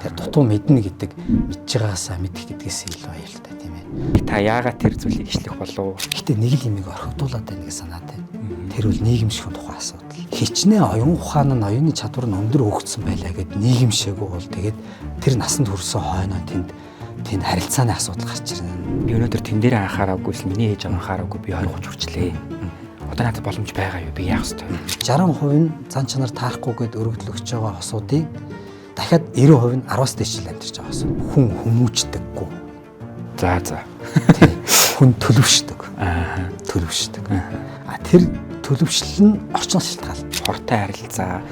Тэр дутуу мэднэ гэдэг мэдж байгаасаа мэдэх гэдгээс илүү аюултай тийм ээ. Та яагаад тэр зүйлийг ишлэх болов? Гэхдээ нэг л юмыг орхигдуулаад байна гэж санаад байна. Тэр бол нийгэмшигэн тухай асуудал. Хичнээн оюун ухаан нь оюуны чадвар нь өндөр өгөгдсөн байлаа гэд нийгэмшээгүй бол тэгээд тэр насанд хүрсэн хойноо тэнд харилцааны асуудал гарч ирнэ. Би өнөөдөр тэн дээр анхаараагүйс миний ээж анхаараагүй би ойлгож хүрчлээ. Одоо надад боломж байгаа юу? Би яах ёстой вэ? 60% нь зан чанар таарахгүйгээд өргөдлөгч байгаа хосуудын дахиад 90% нь 10-аас дээш жил амьдарч байгаа хос. Хүн хүмүүждэггүй. За. Хүн төлөвшдөг. Төлөвшдөг. Тэр төлөвшлөл нь орчин шалтгаалж хортой харилцаа,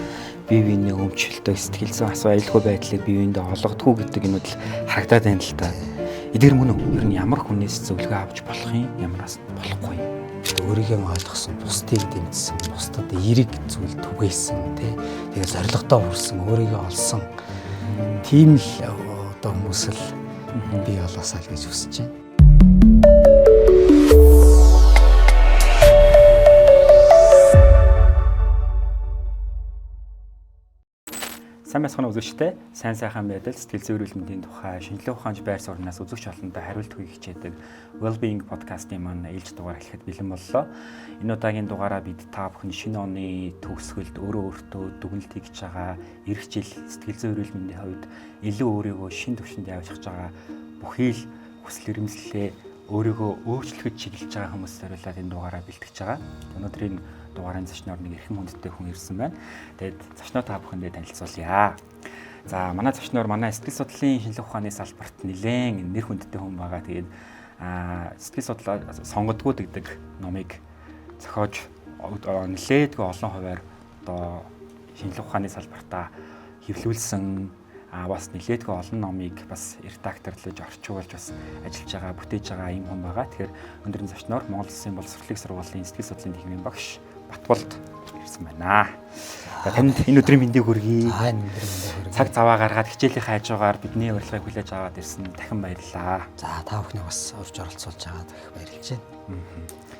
бие биенээ өмчлөлтөө сэтгэл зүйн асуу аюулгүй байдлыг бие биендээ олгодгүй гэдэг нь л харагдаад байна л та. Эдгээр мөн ер нь ямар хүнээс зөвлөгөө авч болох юм, ямараас болохгүй юм. Өөрийгөө ойлгосон, бусдыг дэмжсэн, бусдад эерэг зүйл түгээсэн, тэгээ зоригтой хүрсэн, өөрийгөө олсон тийм л одоо хүмүүс л бий болоосаа л гэж хүсэж байна. Сайн байцгаана үзэгчдээ. Сайн сайхан байдал, сэтгэл зүйн эрүүл мэндийн тухай шинжилгээ ухаанч байр суурнаас үзэгч олондоо хариулт өгөх хичээдэг Wellbeing podcast-ийн маань ээлж дугаар эхлэхэд бэлэн боллоо. Энэ удаагийн дугаараа бид та бүхэн шинэ оны төгсгөлд өөртөө дүгнэлт хийж байгаа, эх жил сэтгэл зүйн эрүүл мэндийн хувьд илүү өөрийгөө шин төвшөнд явж байгаа бүхий л хүсэл эрмэлзлээ өөрийгөө өөрчлөхөд чиглэж байгаа хүмүүс зориулаад энэ дугаараа бэлтгэж байгаа. Өнөөдрийн дугаарын зочноор нэг эрхэм хүндтэй хүн ирсэн байна. Тэгээд зочноо та бүхэндээ танилцуулъя. За, манай зочноор манай сэтгэл судлалын шинжилгээ ухааны салбарт нэлээд нэр хүндтэй хүн байгаа. Тэгээд сэтгэл судлаа сонгодгууд гэдэг номыг зохиож нэлээдгүй олон хувиар одоо шинжилгээ ухааны салбартаа хэвлүүлсэн бас нэлээдгүй олон номыг бас редакторлож орчуулж бас ажиллаж байгаа, бүтээж байгаа юм хүн байгаа. Тэгэхээр өнөөдрийн зочноор Монгол Улсын боловсролын сургуулийн сэтгэл судлалын төвийн багш Батболд ирсэн байна. За танд энэ өдрийн мэндийг хүргэе. Цаг заваа гаргаад хичээлийн хажуугаар бидний урилгыг хүлээж аваад ирсэн дахин баярлалаа. За та бүхнийг бас урьж оролцуулж байгаад их баярлж байна.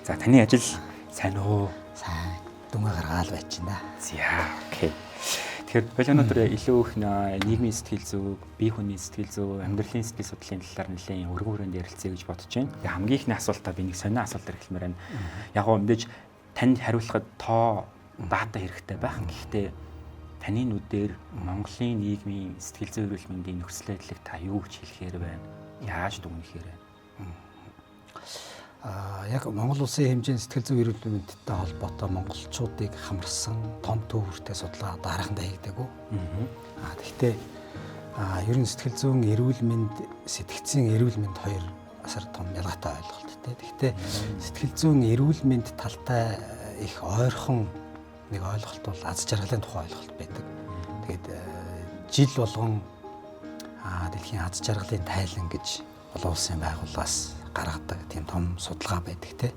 За таны ажил сайн уу? Сайн. Дүнгээ гаргаал байж байна. За окей. Тэгэхээр өнөөдөр илүү их нийгмийн сэтгэл зүй, бие хүний сэтгэл зүй, амьдралын сэтгэл судлалын талаар нэлээд өргөн хүрээнд ярилцъя гэж бодож байна. Тэгээ хамгийн ихний асуултаа би нэг сонио асуулт эрхлэмээр байна. Яг гоо мэдээж танд хариулахад тоо дата хэрэгтэй байх. Гэхдээ таны нүдээр Монголын нийгмийн сэтгэл зүйн эрүүл мэндийн нөхцөл байдлыг та юу гэж хэлэхээр байна? Яаж дүгнэхээр байна? Яг Монгол Улсын хэмжээний сэтгэл зүйн эрүүл мэндтэй холбоотой монголчуудыг хамарсан том төвөртэй судалгаа одоо харахандаа хийгдэггүй. Гэхдээ ер нь сэтгэл зүйн эрүүл мэнд, сэтгцийн эрүүл мэнд хоёр асар том ялгаатай ойлголттой. Гэхдээ сэтгэл зүйн эрүүл мэнд талтай их ойрхон нэг ойлголт бол аз жаргалын тухай ойлголт байдаг. Тэгээд жил болгон дэлхийн аз жаргалын тайлан гэж олон улсын байгууллагаас гаргадаг тийм том судалгаа байдаг.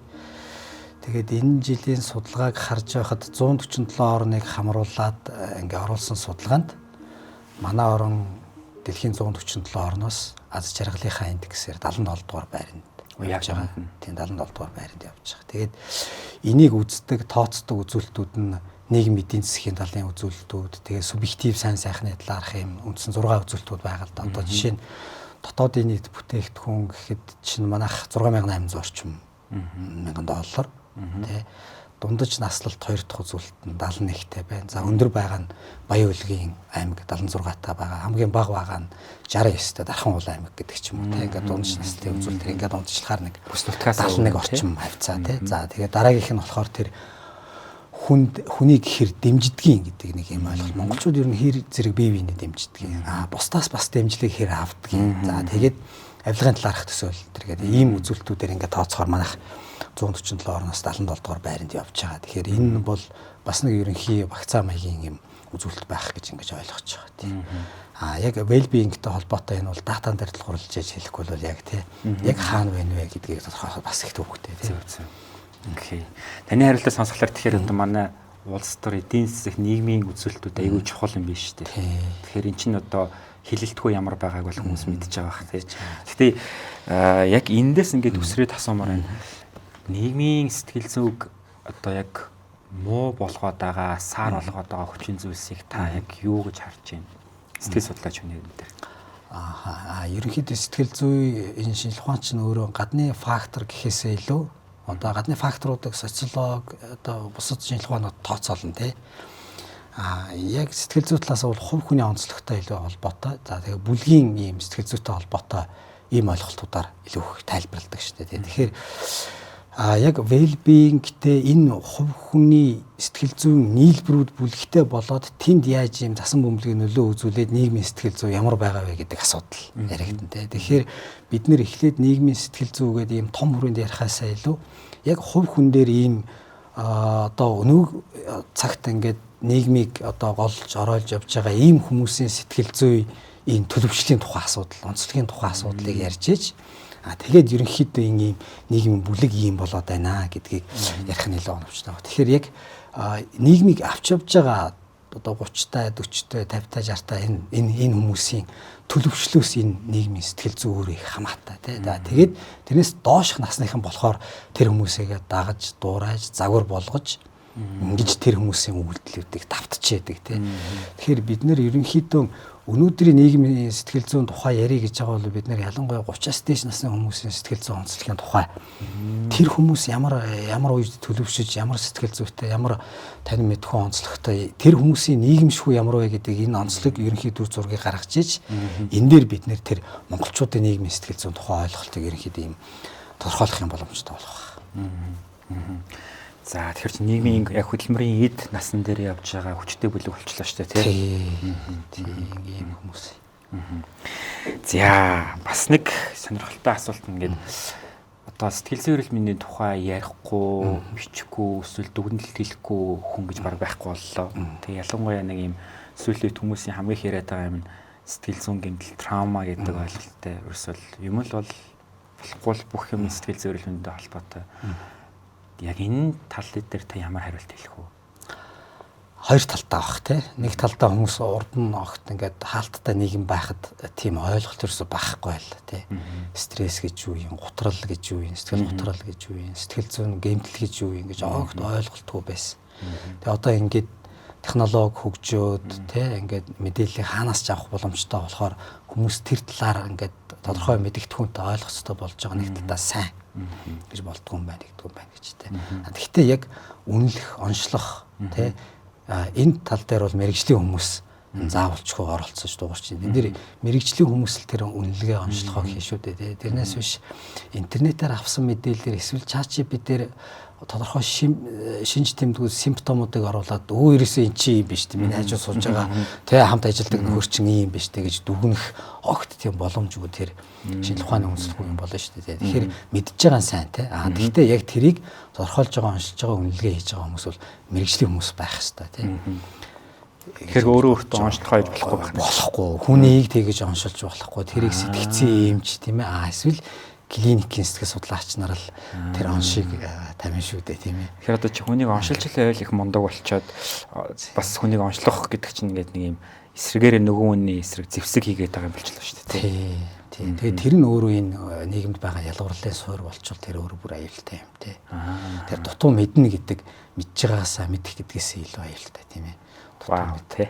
Тэгээд энэ жилийн судалгааг харж байхад 147 орныг хамруулад ингээ оруулсан судалгаанд манай орон дэлхийн 147 орноос аз жаргалынхаа индексээр 77 дугаар байранд явж байгаа. Тийм 77 дугаар байранд явж байгаа. Тэгээд энийг үздэг, тооцдог үзүүлэлтүүд нь нийгмийн эдийн засгийн талын үзүүлэлтүүд, тэгээд субъектив сайн сайхны талаарх юм үндсэн 6 үзүүлэлтүүд байгаа л да. Одоо жишээ нь дотоодын нийт бүтээгдэхүүн гэхэд чинь манайх 6800 орчим мянган доллар. Тэ дундаж наслалт 2 дахь үзүүлэлт нь 71-тэй байна. За өндөр байгаа нь Баян-Улгийн аймаг 76-таа байгаа. Хамгийн бага байгаа нь 69-тэй Дархан уул аймаг гэдэг ч юм уу. Тэ ингээд дундаж наслалтын үзүүлэлт ингээд дундажлахаар нэг бүс нутгаас 71 орчим хавцаа тэ. За тэгээд дараагийнх нь болохоор тэр хүнийг хэр дэмждгийг гэдэг нэг юм ойлголт. Монголчууд ер нь хэр зэрэг бие биенээ дэмждэг. Бусдаас бас дэмжлэг хэр авдаг. За тэгээд авилгын талаарх төсөөлөл тэргээд ийм үзүүлэлтүүдээр ингээд тооцохоор манайх 147 орноос 77 дугаар байранд явж байгаа. Тэгэхээр энэ бол бас нэг ерөнхий вакцина маягийн юм үзүүлэлт байх гэж ингэж ойлгож байгаа тийм. Яг well-being-тэй холбоотой энэ бол датан дээр л хурлаж хэлэхгүй бол яг тийм. Яг хаана байна вэ гэдгийг тодорхойлох бас их төвөгтэй тийм. Окей. Таны хариултаа сонсохлоор тэгэхээр одоо манай улс төр эдийн засаг нийгмийн үзүүлэлтүүд аягүй чухал юм биш үү? Тэгэхээр эн чинь одоо хилэлтгүй ямар байгааг бол хүмүүс мэдж байгаа бах тийм. Гэхдээ яг эндээс ингээд өсрээд асуумаар байна. Нийгмийн сэтгэл зүйг одоо яг муу болгоод байгаа, саар болгоод байгаа хүчин зүйлсийг та яг юу гэж харж байна? сэтгэл судлаач хүний дээр. Ерөнхийдөө сэтгэл зүй энэ шинжлэх ухаанч нь өөрөө гадны фактор гэхээсээ илүү одоо гадны факторуудыг социолог одоо бусад шинжлэх ухаанууд тооцоолно тий. Яг сэтгэл зүй талаас бол хувь хүний онцлогтой илүү холбоотой. За тэгээ бүлгийн ийм сэтгэл зүйтэй холбоотой ийм ойлголтуудаар илүү их тайлбарладаг шүү дээ. Тэгэхээр яг well-being-тэй энэ хувь хүний сэтгэл зүйн нийлбэрүүд бүлэгтэй болоод тэнд яаж ийм засан бөмбөлгийн нөлөө үзүүлээд нийгмийн сэтгэл зүй ямар байгаа вэ гэдэг асуудал яригдана те. Тэгэхээр бид нэр эхлээд нийгмийн сэтгэл зүй гэдэг ийм том хүрээнд ярихаасаа илүү яг хувь хүн дээр ийм одоо өнөөг цагт ингээд нийгмийг одоо голж оройлж явж байгаа ийм хүмүүсийн сэтгэл зүй ийм төлөвшлийн тухай асуудал, онцлогийн тухай асуудлыг ярьж ийж тэгээд ерөнхийдөө ийм нийгмийн бүлэг ийм болоод байна гэдгийг ярих нь илүү оновчтой. Тэгэхээр яг нийгмийг авч явж байгаа одоо 30-та, 40-та, 50-та, 60-та энэ хүмүүсийн төлөвшлөөс энэ нийгмийн сэтгэл зүй өөрөө их хамаатай тий. Тэгээд тэрнээс доошх насныхан болохоор тэр хүмүүсийгээ дагаж, дуурайж, загвар болгож ингэж тэр хүмүүсийн үйлдэлүүдийг давтчихэдэг тий. Тэгэхээр бид нэр ерөнхийдөө өнөөдрийн нийгмийн сэтгэл зүйн тухай ярих гэж байгаа бол бид нэр ялангуяа 30-аас дээш насны хүмүүсийн сэтгэл зүйн онцлогийн тухай тэр хүмүүс ямар үед төлөвшөж, ямар сэтгэл зүйтэй, ямар тань мэдхүү онцлогтой тэр хүмүүсийн нийгэмшгүй ямар вэ гэдэг энэ онцлог ерөнхийдөө зургийг гаргаж иж энэ дээр бид нэр тэр монголчуудын нийгмийн сэтгэл зүйн тухай ойлголтыг ерөнхийдөө ийм тодорхойлох юм боломжтой болох байна. За тэгэхээр чи нийгмийн яг хөдөлмөрийн эд насан дээр явж байгаа хүчтэй бүлэг болчихлоо шүү дээ тийм ийм хүмүүс. За бас нэг сонирхолтой асуулт ингээд одоо сэтгэл зүйн эрүүл мэндийн тухай ярихгүй, бичихгүй, эсвэл дүгнэлт хийхгүй хүн гэж баг байхгүй боллоо. Тэгээ ялангуяа нэг ийм сүүлийн хүмүүсийн хамгийн их яриад байгаа юм сэтгэл зүйн гэмтэл, траума гэдэг ойлголттой ерөөсөл юм л бол болохгүй бүх юм сэтгэл зүйн эрүүл мэндэд холбоотой. Яг энэ тал дээр та ямар хариулт хэлэх вэ? Хоёр талтай авах тий. Нэг талдаа хүмүүс урд нь огт ингээд хаалттай нийгэм байхад тийм ойлголт ерөөсөй байхгүй байл тий. Стресс гэж юу юм, гутрал гэж юу юм, сэтгэл гутрал гэж юу юм, сэтгэл зүйн гэмтэл гэж юу юм гэж огт ойлголтгүй байсан. Тэгээ одоо ингээд технологи хөгжөөд тий ингээд мэдээллийг хаанаас ч авах боломжтой болохоор хүмүүс тэр талаар ингээд тодорхой мэдгэдэгхүүнтэй ойлгох хэрэгтэй болж байгаа нэг талдаа сайн гэж болдгоо юм байна гэж тий. Гэхдээ яг үнэлэх, онцлох тий энэ тал дээр бол мэрэгжлийн хүмүүс заавалчгүй оролцож дуурч байна. Энд дэр мэрэгжлийн хүмүүс л тэр үнэлгээ онцлохоо хийн шүү дээ. Тэрнээс биш интернетээр авсан мэдээлэлээр эсвэл ChatGPT-ээр тодорхой шинж тэмдгүүд симптомуудыг оруулаад ерөөсөө эн чинь юм биш тийм миний хажуу сууж байгаа тэ хамт ажилладаг нөхөр чинь ийм биш тэ гэж дүгнэх огт тийм боломжгүй тэр шинжлэх ухааны үндэслэхгүй юм болно шүү дээ. Тэгэхээр мэдж байгаа нь сайн тэ. Гэхдээ яг тэрийг тодорхойлж байгаа онцлж байгаа үнэлгээ хийж байгаа хүмүүс бол мэрэгжлийн хүмүүс байх хэрэгтэй тэ. Тэгэхээр өөрөө өөртөө онцлох байж болохгүй байх. Болохгүй. Хүнийг тэгэж онцолж болохгүй. Тэрийг сэтгцэн эмч тийм ээ. Эсвэл клиникийн сэтгэл судлаач нар л тэр оншийг тамин шүү дээ тийм ээ. Тэгэхээр одоо чи хүнийг оншилж байвал их мундаг болчоод бас хүнийг онцлох гэдэг чинь ингээд нэг юм эсрэгээр нөгөө хүний эсрэг зэвсэг хийгээд байгаа юм болчихлоо шүү дээ тийм. Тэгээд тэр нь өөрөө энэ нийгэмд байгаа ялгуурлын суурь болчвол тэр өөрөө бүр аюултай юм тий. Тэр дутуу мэднэ гэдэг мэдж байгаасаа мэдэх гэдгээс илүү аюултай тийм ээ. Вау тий.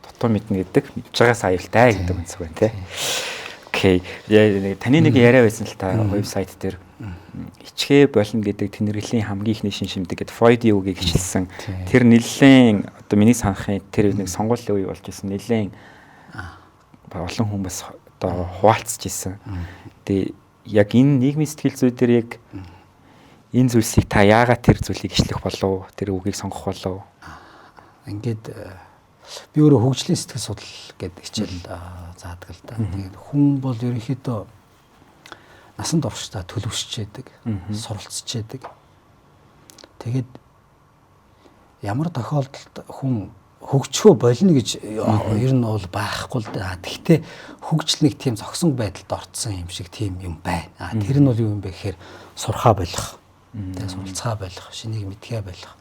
Дутуу мэднэ гэдэг мэдж байгаасаа аюултай гэдэг үнс үг тий. Окей. Таны нэг яриа байсан л та вебсайт дээр ичхээ болно гэдэг тэнэрлэлийн хамгийн ихний шинжимдэг гэдэг Фройдийн үгийг хичээлсэн. Тэр нэлээд одоо миний санахын тэр нэг сонгуулийн үе болж исэн нэлээд олон хүмүүс одоо хуваалцж исэн. Тэгээ яг энэ нийгмийн сэтгэл зүй дээр яг энэ зүйлсийг та яагаад тэр зүйлийг ишлэх болов? Тэр үгийг сонгох болов? Ингээд би өөрөө хөгжлийн сэтгэл судлал гэдэг хичээл заадаг л да. Тэгээд хүн бол ерөнхийдөө насан туршдаа төлөвшчээдэг, суралцчээдэг. Тэгээд ямар тохиолдолд хүн хөгжихөө болно гэж ер нь бол байхгүй л да. Гэхдээ хөгжил нэг тийм зогсон байдалд орцсон юм шиг тийм юм байна. Тэр нь бол юу юм бэ гэхээр сурхаа болох, тэгээд суралцгаа болох, шинийг мэдхээ болох,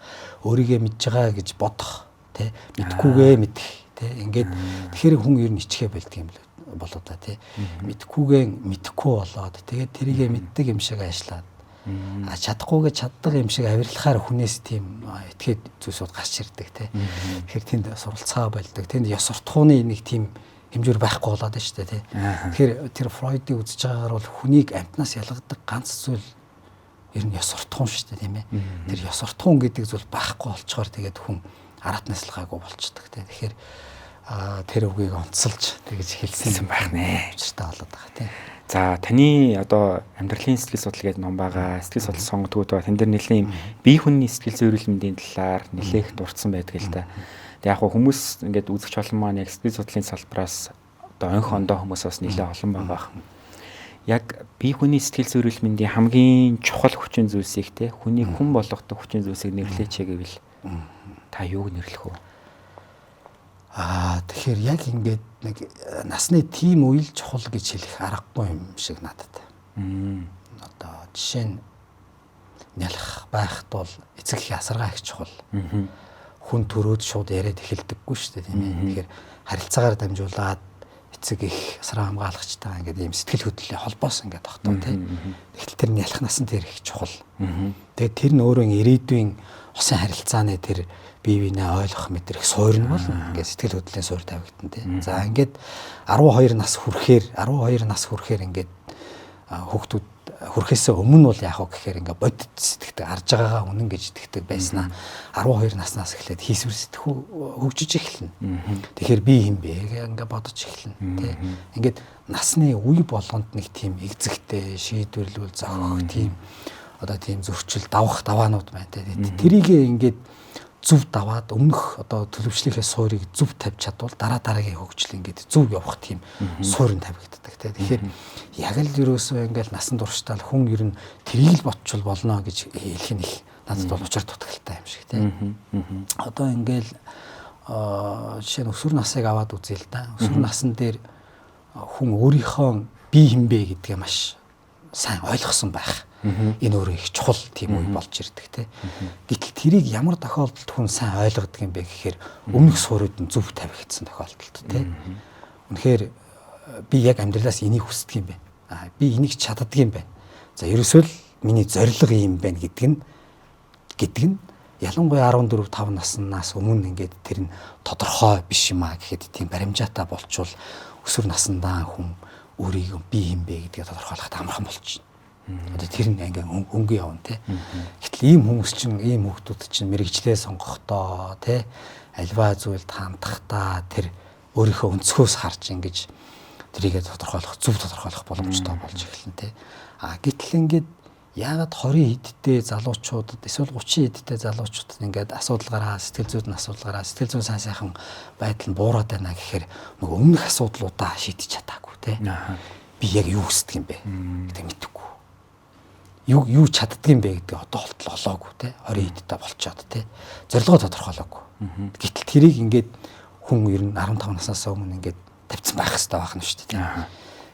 өөрийгөө мэдж байгаа гэж бодох, тэ мэдхгүйгээ мэдэх, тэ ингээд тэгэхээр хүн ер нь ичхээ болдго юм болоо та тий. Мэдхгүйгээ мэдхгүй болоод тэгээд тэрийгэ мэддэг юм шиг ажиллаад чадахгүйгээ чаддаг юм шиг авирлахаар хүнээс тийм этгээд зүйлсүүд гарч ирдэг тий. Тэгэхээр тэнд суралцгаа болдог. Тэнд ёс суртахууны нэг тийм хэмжээр байхгүй болоод байна шүү дээ тий. Тэгэхээр тэр Фройдыг үзэж байгаагаар бол хүнийг амьтнаас ялгадаг ганц зүйл ер нь ёс суртахуун шүү дээ тийм ээ. Тэр ёс суртахуун гэдэг зүйл байхгүй болчоор тэгээд хүн араат наслгаагүй болчдөг тий. Тэгэхээр тэр үгийг онцолж тэгж хэлсэн байх нэ. Учиртай болоод байгаа тий. За таны одоо амьдралын сэтгэл судлал гэдэг ном байгаа. Сэтгэл судлал сонгодгууд байгаа. Тэн дээр нэлийн бие хүний сэтгэл зүйн мэндийн талаар нэлээх дурдсан байдаг л да. Тэг яг хүмүүс ингээд үзэгч олон маань яг сэтгэл судлалын салбараас одоо онх ондоо хүмүүс бас нэлээ олон байгаа. Яг бие хүний сэтгэл зүйн мэндийн хамгийн чухал хүчин зүйлсийг те хүнийг хүн болгодог хүчин зүйлсийг нэрлэеч гэвэл та юуг нэрлэх вэ? Тэгэхээр яг ингээд нэг насны тийм үйл чухал гэж хэлэх аргагүй юм шиг надад. Одоо жишээ нь нялх байхад бол эцэг их асаргаа их чухал. Хүн төрөөд шууд яриад эхэлдэггүй шүү дээ тийм ээ. Тэгэхээр харилцаагаар дамжуулаад эцэг их асраа хамгаалагчтайгаа ингээд ийм сэтгэл хөдлөлийн холбоос ингээд тогтоо тийм. Тэгтэл тэр нялх насанд тэр их чухал. Тэгээд тэр нь өөрөө ирээдүйн усын харилцааны тэр бие биенээ ойлгох мэдрэх суурь нь бол ингээд сэтгэл хөдлөлийн суурь тавигдана тийм. За ингээд 12 нас хүрэхээр ингээд хүүхдүүд хүрэхээс өмнө бол яах вэ гэхээр ингээ бодит сэтгэдэг арж байгаагаа үнэн гэж итгэдэг байснаа 12 наснаас эхлээд хийсвэр сэтгэх хөгжиж эхэлнэ. Тэгэхээр би юм бэ ингээ бодож эхэлнэ тий. Ингээд насны үе болгонд нэг тийм экзэгтэй шийдвэрлэл зохиох тийм одоо тийм зөрчил даваанууд байна тий. Тэрийг ингээд зөв даваад өмнөх одоо төлөвчлийнхээ суурийг зөв тавьж чадвал дараагийн хөгжил ингээд зөв явах тийм суурь нь тавигддаг тийм. Тэгэхээр яг л ерөөсөө ингээд насан туршдаа хүн ер нь тэрийг л ботчул болно гэж хэлэх нь их надад бол учир дутагдaltaй юм шиг тийм. Одоо ингээд жишээ нь өсвөр насыг аваад үзье л да. Өсвөр насн дээр хүн өөрийнхөө бие хэмбэ гэдгээ маш сайн ойлгосон байх. Энэ өөрөө их чухал тийм үе болж ирдэг те. Гэтэл тэрийг ямар тохиолдолд хүн сайн ойлгодог юм бэ гэхээр өмнөх суурьуд нь зөв тавигдсан тохиолдолд те. Үнэхээр би яг амьдралаас энийг хүсдэг юм байна. Би энийг чаддаг юм байна. За ерөөсөө л миний зорилго юм байна гэдэг нь ялангуяа 14 5 наснаас өмнө ингээд тэр нь тодорхой биш юм а гэхэд тийм баримжаатай болчвол өсвөр насндаа хүн өөрийгөө би юм бэ гэдгээ тодорхойлоход амархан болчихно. Одоо тэр нь ингээ өнгө явна те. Гэтэл ийм хүмүүс чинь ийм хүүхдүүд чинь мэрэгчлээ сонгохдоо те альва зүйлд хандахдаа тэр өөрийнхөө өнцгөөс харж ингэж тэрийгэ зөв тодорхойлох боломжтой болж эхэлнэ те. Гэтэл ингээд яагаад 20 хэдтэй залуучуудад эсвэл 30 хэдтэй залуучуудад ингээд асуудал гараа сэтгэл зүйн сайн байдал нь буураад байна гэхээр нөгөө өмнөх асуудлуудаа шийдэж чадаагүй те. Би яг юу хүсдэг юм бэ гэдэг мэдэхгүй. Юу чаддаг юм бэ гэдэг одоо холтол олоогүй те 20 хэдтэй болчоод те зорилгоо тодорхойлоогүй. Гэтэл тэрийг ингээд хүн ер нь 15 наснаас өмнө ингээд тавьсан байх хэрэгтэй байх нь шүү дээ.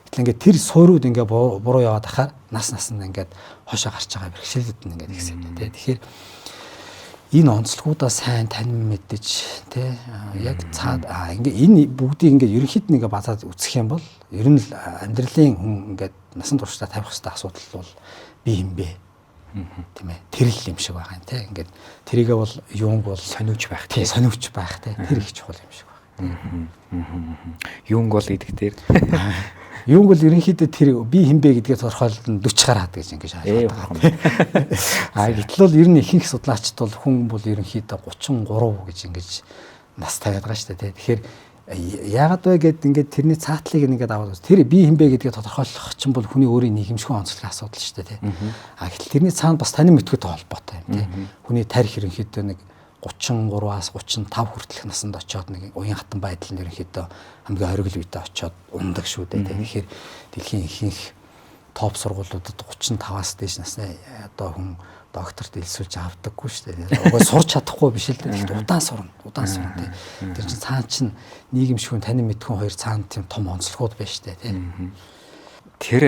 Гэтэл ингээд тэр суурьуд ингээд буруу яваад ахаар насанд ингээд хошоо гарч байгаа бэрхшээлүүд нь ингээд ихсэн те. Тэгэхээр энэ онцлогуудаа сайн танин мэдэж те яг цаад ингээд энэ бүгдийг ингээд ерөнхийд нэгэ базаад үзэх юм бол ер нь л амьдралын хүн ингээд насан туршдаа тавих хэрэгтэй асуудал бол би юм бэ тийм ээ тэрл юм шиг байгаа юм те ингээд тэрийгээ бол юунг бол сониуч байх те тэр их чухал юм шиг байна. Юунг бол гэдэг дээр юунг бол ерөнхийдөө тэр би хэм бэ гэдгээ тодорхойлолт нь 40 гараад гэж ингэж хаалт байгаа. Гэтэл бол ер нь ихэнх судлаачид бол хүн бол ерөнхийдөө 33 гэж ингэж нас тавиад байгаа шүү дээ. Тэгэхээр яагаад вэ гэд ингээд тэрний цаатлыг ингээд аваад тэр би хэм бэ гэдгээ тодорхойлох чинь бол хүний өөрийн нийгэмшгүй онцлог асуудал шүү дээ. Гэтэл тэрний цаана бас танин мэдхүйтэй холбоотой юм тий. Хүний тарих ерөнхийдөө нэг 33-аас 35 хүртэлх насанд очиод нэг уян хатан байдал нь ерөнхийдөө хамгийн хоригл үедээ очиод ундаг шүү дээ. Тэгэхээр дэлхийн ихэнх топ сургуулиудад 35-аас дээш насны одоо хүн докторт элсүүлж авдаггүй шүү дээ. Угаа сурч чадахгүй биш л дээ. Тэгэхдээ удаан сурна тий. Тэр чинь цаана чинь нийгэмшгүй танин мэдхүн хоёр цаана тийм том онцлогуд байна шүү дээ тий. Тэр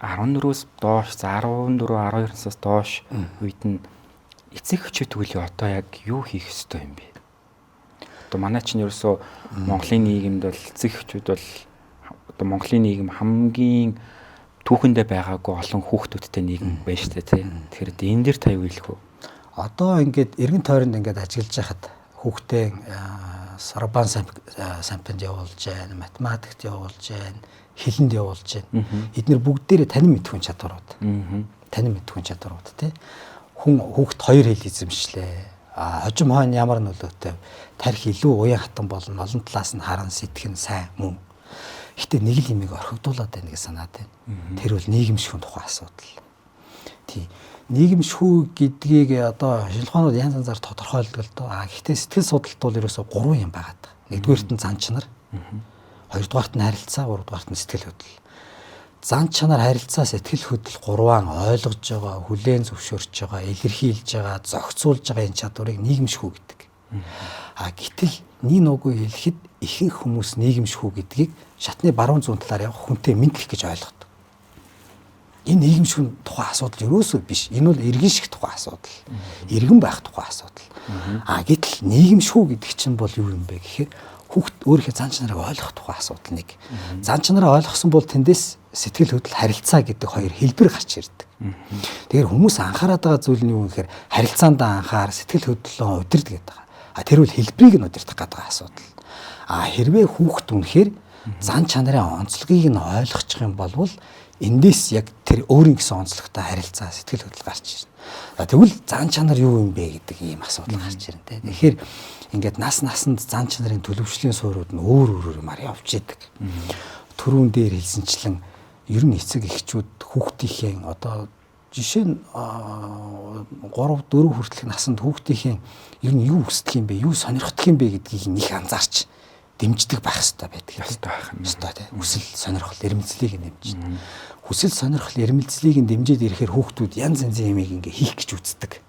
14-өөс доош 14 12 наснаас доош үед нь эцэг эхчүүд тэгвэл одоо яг юу хийх ёстой юм бэ? Одоо манай чинь ерөөсөө Монголын нийгэмд бол эцэг эхчүүд бол одоо Монголын нийгэм хамгийн түүхэндээ байгаагүй олон хүүхдүүдтэй нийгэм байна шүү дээ тий. Тэгэхээр энэ дээр та юу хэлэх вэ? Одоо ингээд эргэн тойронд ингээд ажиглаж байхад хүүхдээ Сорбан сампанд явуулж байна, математикт явуулж байна, хэлэнд явуулж байна. Эдгээр бүгдээрээ танин мэдхүйн чадварууд. Танин мэдхүйн чадварууд тий. Хүүхд 2 хэл эзэмшлээ. Хожим хойно ямар нөлөөтэй тарих илүү уян хатан болно. Олон талаас нь харан сэтгэн сайн мөн. Гэтэ нэг л имийг орхигдуулаад байна гэж санаад байна. Тэр бол нийгэмшүүн тухайн асуудал. Тий. Нийгэмшүү гэдгийг одоо шилхуунууд янз янзаар тодорхойлдог л доо. Гэхдээ сэтгэл судлалт бол ерөөсө 3 юм байгаа. Нэгдүгээрт нь зан чанар, хоёрдугаарт нь харилцаа, гуравдугаарт нь сэтгэл хөдлөл. Зан чанар, харилцаа, сэтгэл хөдлөл гурван ойлгож байгаа, хүлээн зөвшөөрч байгаа, илэрхийлж байгаа, зохицуулж байгаа энэ чадварыг нийгэмшүү гэдэг. Гэтэл нэг үгүй хэлэхэд ихэнх хүмүүс нийгэмшүү гэдгийг шатны баруун зүүн талаар явах хүнтэй мэдлэх гэж ойлгодог. Энэ нийгэмшүүн тухайн асуудал ерөөсөө биш. Энэ бол иргэн шиг тухайн асуудал. Иргэн байх тухайн асуудал. Гэтэл нийгэмшүү гэдэг чинь бол юу юм бэ гэхээр хүүхд өөрийнхөө зан чанарыг ойлгох тухайн асуудал нэг. Зан чанараа ойлгосон бол тэндээс сэтгэл хөдлөл, харилцаа гэдэг хоёр хэлбэр гарч ирдэг. Тэгэхээр хүмүүс анхаарат байгаа зүйл нь юу гэхээр харилцаанд анхаар, сэтгэл хөдлөлөө удирд гэдэг. Тэр бол хэлбэрийг нь удирдах гэдэг асуудал. Хэрвээ хүүхд үнэхээр зан чанарын онцлогийг нь ойлгочих юм бол эндээс яг тэр өөрийн гэсэн онцлогтой харилцаа, сэтгэл хөдлөл гарч ирнэ. Тэгвэл зан чанар юу юм бэ гэдэг ийм асуудал гарч ирнэ. Тэгэхээр ингээд насанд зан чанарын төлөвшлийн суурууд нь өөр юмар явж идэг. Төрүүн дээр хэлсэнчлэн ер нь эцэг эхчүүд хүүхдийнхээ одоо жишээ нь 3 4 хүртэлх насанд хүүхдийнхээ ер нь юу хүсдэг юм бэ, юу сонирхдаг юм бэ гэдгийг их анзаарч дэмждэг байх хэрэгтэй байдаг. Ёстой тийм. Хүсэл, сонирхол, эрмэлзлийг дэмждэг. Хүсэл, сонирхол, эрмэлзлийг дэмжиж ирэхээр хүүхдүүд янз янзын юмыг ингээ хийх гэж үздэг.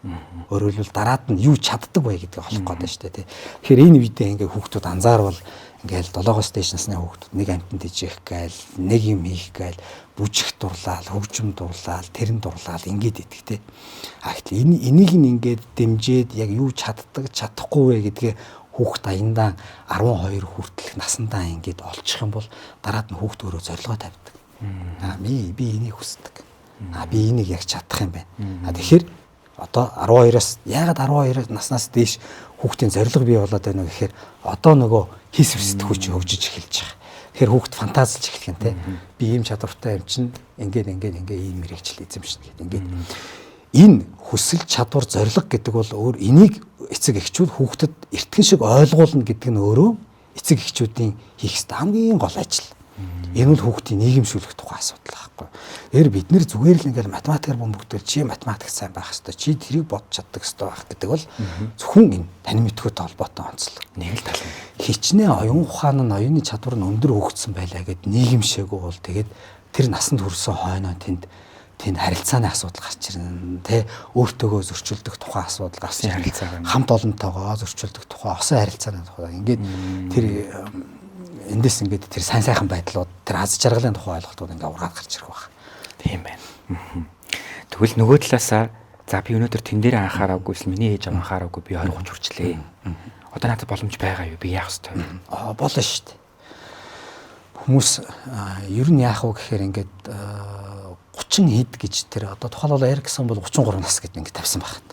Өөрөөр хэлбэл дараад нь юу чаддаг вэ гэдгийг олох гээд байна шүү дээ тийм. Тэгэхээр энэ үедээ ингээ хүүхдүүд анзаарвал ингээл 7-оос дээш насны хүүхдүүд нэг амтнд ижих гээл, нэг юм хийх гээл, бүжих дурлал, хөгжим дурлал, тэрэн дурлал ингээд идэх тийм. Гэтэл энийг нь ингээд дэмжиж яг юу чаддаг, чадахгүй вэ гэдгээ хүүхд аяндаа 12 хүртэлх насандаа ингээд олчих юм бол дараад нь хүүхд өөрөө зорилгоо тавьдаг. Би энийг хүсдэг. Би энийг яг чадах юм байна. Тэгэхээр одоо 12-оос яагаад 12 наснаас дээш хүүхдийн зорилго бий болоод байна вэ гэхээр одоо нөгөө хийс хүсдэггүй чи хөгжиж эхэлж байгаа. Тэгэхээр хүүхд фантазлж эхлэх юм те. Би ийм чадвартай юм чинь ингээд ийм мэрэгчл эзэмшнэ гэдэг ингээд. Энэ хүсэл, чадвар, зорилго гэдэг бол өөр энийг эцэг эхчүүд хүүхдэд эртхэн шиг ойлгуулна гэдэг нь өөрөө эцэг эхчүүдийн хийх ёстой хамгийн гол ажил. Энэ бол хүүхдийн нийгэмшүүлэх тухай асуудал байхгүй. Тэгэхээр бид нэр зүгээр л ингээл математикаар бөмбөгдөл чи математик сайн байх ёстой, чи тэрийг бодож чаддаг ёстой байх гэдэг бол зөвхөн энэ танин мэдхүйтэй холбоотой онцлог. Нэг л тал. Хичнээн оюун ухаан нь оюуны чадвар нь өндөр хөгжсөн байлаа гэд нийгэмшээгөө бол тэгээд тэр насанд хүрсэн хойноо тэнд харилцааны асуудал гарч ирнэ тэ өөртөөгөө зөрчилдөх тухайн асуудал гарч ирнэ хамт олонтойгоо зөрчилдөх тухай осон харилцааны тухай ингээд тэр эндээс ингээд тэр сайн сайхан байдлууд тэр аз жаргалын тухай ойлголтууд ингээд ургаад гарч ирэх баг. Тийм байна. Тэгвэл нөгөө талаасаа за би өнөөдөр тэн дээр анхаараагүйс миний ээж анхаараагүй би 20 30 хүрчлээ. Одоо надад боломж байгаа юу? Би яах ёстой вэ? Болно шүү дээ. Хүмүүс ер нь яах вэ гэхээр ингээд 30 хэд гэж тэр одоо тухайлбал Эриксон бол 33 нас гэдэг ингээд тавьсан багт.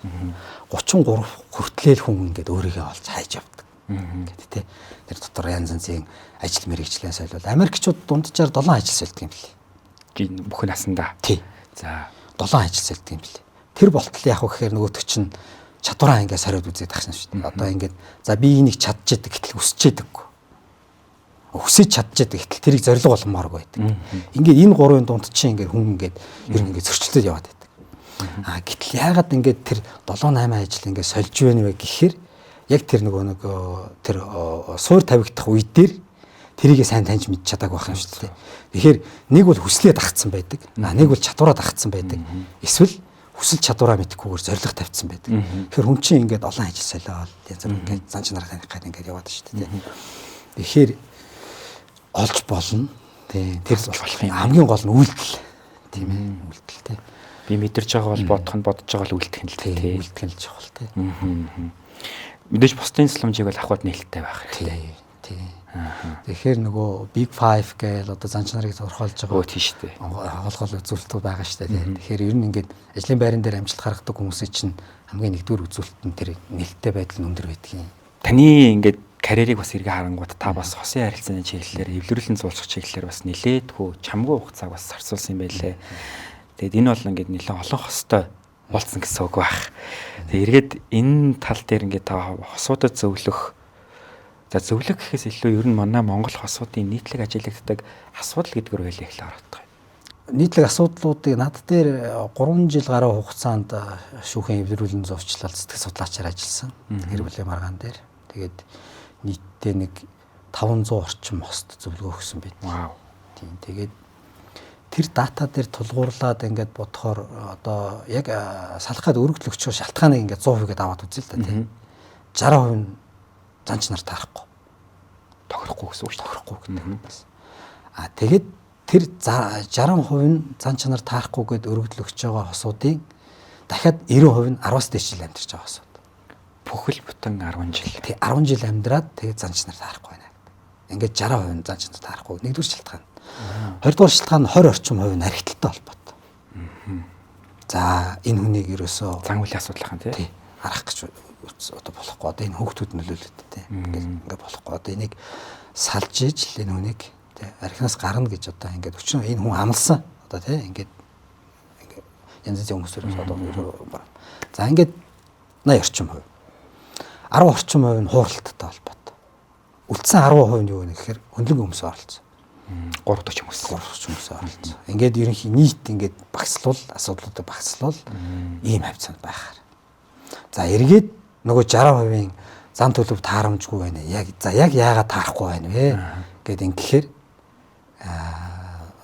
33 хүртлээл хүн ингээд өөрийгөө олж хайж явдаг. Ингээд тий. Тэр дотор янз янзын ажил мэргэжлэн солиул. Америкчууд дунджаар 7 ажил солидөг юм билий. Бүх насандаа. Тий. За 7 ажил солидөг юм билий. Тэр болтол яах вэ гэхээр нөгөөтг чинь чадвараа ингээд сариуд үзээд тахсан шүү дээ. Одоо ингээд за би энийг чадчихэдэг гэтэл өсчээдэггүй. Өсөж чадчихдаг гэтэл тэрийг зориг болгомооргүй байдаг. Ингээд энэ гурвын дунд чинь ингээд хүн ингээд ер нь ингээд зөрчилдөд яваад байдаг. Гэтэл яагаад ингээд тэр 7 8 ажил ингээд сольж байна вэ гэхээр яг тэр нөгөө тэр суур тавигдах үед дээр тэрийг сайн таньж мэдж чадаагүй байх юм шүү дээ. Тэгэхээр нэг бол хүслээ дагцсан байдаг. Нэг бол чадвараа дагцсан байдаг. Эсвэл хүсэл чадвараа мэдхгүйгээр зориг тавьсан байдаг. Тэгэхээр хүн чинь ингээд олон ажил солиод янз бүр ингээд зан чанараа таних гэдэг ингээд яваад шүү дээ. Тэгэхээр олж болно. Тэр болох юм. Хамгийн гол нь үйлдэл. Тийм ээ. Үйлдэл тий. Би мэдэрч байгаа бол бодох нь бодож байгаа л үйлдэх нь л тий. Үйлдэх нь л чухал тий. Мэдээж бусдын сламжийг бол ахвад нээлттэй байх хэрэгтэй. Тий. Тэгэхээр нөгөө Big 5 гээл одоо зан чанарыг тодорхойлж байгаа. Тийм шүү дээ. Гол үзүүлэлтүүд байгаа шүү дээ. Тэгэхээр ер нь ингээд ажлын байран дээр амжилт гаргадаг хүмүүсийн чинь хамгийн нэгдүгээр үзүүлэлт нь тэр нээлттэй байдал нь өндөр байдаг юм. Таны ингээд карьерийг бас эргээ харангууд та бас хосын харилцааны чиглэлээр эвлэрүүлэн зулчих чиглэлээр бас нэлээдгүй чамгүй хугацааг бас зарцуулсан юм байлээ. Тэгээд энэ бол ингээд нэлээд олон хостой болцсон гэсэн үг байх. Тэгээд эргээд энэ тал дээр ингээд та хосуудад зөвлөх гэхээс илүү ер нь манай Монгол хосуудын нийтлэг ажиглагддаг асуудал гэдгээр байлаа их л харагддаг. Нийтлэг асуудлуудыг над дээр 3 жил гаруй хугацаанд шүүхэн эвлэрүүлэн зурчлал сэтгэл судлаачаар ажилласан. Гэр бүлийн маргаан дээр. Тэгээд нийтдээ нэг 500 орчим хост зөвлөгөө өгсөн байт. Вау. Тийм. Тэгээд тэр дата дээр тулгуурлаад ингээд бодохоор одоо яг салах гээд өргөдлөгчөө шалтгааныг ингээд 100% гээд аваад үзье л да тийм. 60% нь занч нар таарахгүй. Тохирохгүй гэсэн үг шүү. Тохирохгүй гэдэг. Тэгээд тэр 60% нь занч нар таарахгүй гээд өргөдлөгч байгаа хосуудын дахиад 90% нь 10-аас дээш жил амьдарч байгаа хосууд. Бүхэл бүтэн 10 жил. Тэг 10 жил амьдраад тэгээд занч нар таарахгүй байна. Ингээд 60% нь занч нар таарахгүй. Нэгдүгээр шалтгаан. Хоёрдугаар шалтгаан 20 орчим хувь нь архитекттай холбоотой. За энэ хүнийг ерөөсөө зан үлийн асуудал хаан тий. Арах гэж одоо болохгүй. Одоо энэ хүүхдүүд нөлөөлөд тий. Ингээд болохгүй. Одоо энийг салж ижил энэ хүнийг тий архинаас гарна гэж одоо ингээд өчнө энэ хүн амлсан. Одоо тий ингээд янз бүрийн хүмүүсээс одоо за ингээд 80 орчим хувь. 10 орчим хувь нь хууралттай холбоотой. Үлдсэн 10% нь юу вэ гэхээр хөндлөнгийн хүмүүс оролцсон. 340 хүмүүс. 340 хүмүүс оролцсон. Ингээд ерөнхий нийт ингээд багслуул асуудлуудыг багслуул ийм хавцаанд байхаар. За эргээд нөгөө 60%-ийн зан төлөв таарамжгүй байна. Яг яагаад таарахгүй байна вэ? Гэт ингэхээр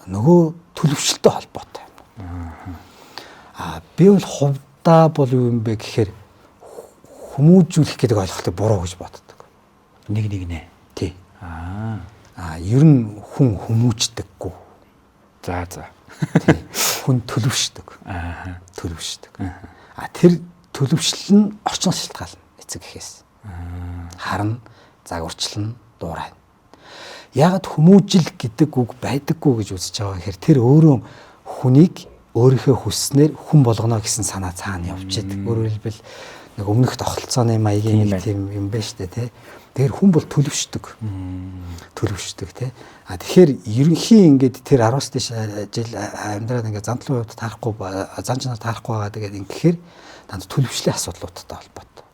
нөгөө төлөвшөлтөй холбоотой байна. Би бол хувьдаа бол юу юм бэ гэхээр хүмүүжүүлэх гэдэг ойлголтыг буруу гэж боддог. Нэг нэ. Тий. Ер нь хүн хүмүүждэггүй. За. Тий. Хүн төлөвшдөг. Төлөвшдөг. Тэр төлөвшил нь орчин шалтгаална эцэг гэхээс. Харин загварчлан дуурайна. Яагаад хүмүүжил гэдэг үг байдаггүй гэж үзэж байгаа гэхээр тэр өөрөө хүнийг өөрийнхөө хүснээр хүн болгоно гэсэн санаа цаана явж идэг. Өөрөөр хэлбэл нэг өмнөх тохолцооны маягийн нэг тийм юм байна шүү дээ тий. Тэгэхээр хүн бол төлөвшдөг. Төлөвшдөг тий. Тэгэхээр ерөнхий ингээд тэр 10-аас дээш жил амьдраад ингээд зандлын хувьд таарахгүй занч нар таарахгүй байгаа тэгээд ингэхээр танд төлөвшлийн асуудлуудтай холбоотой.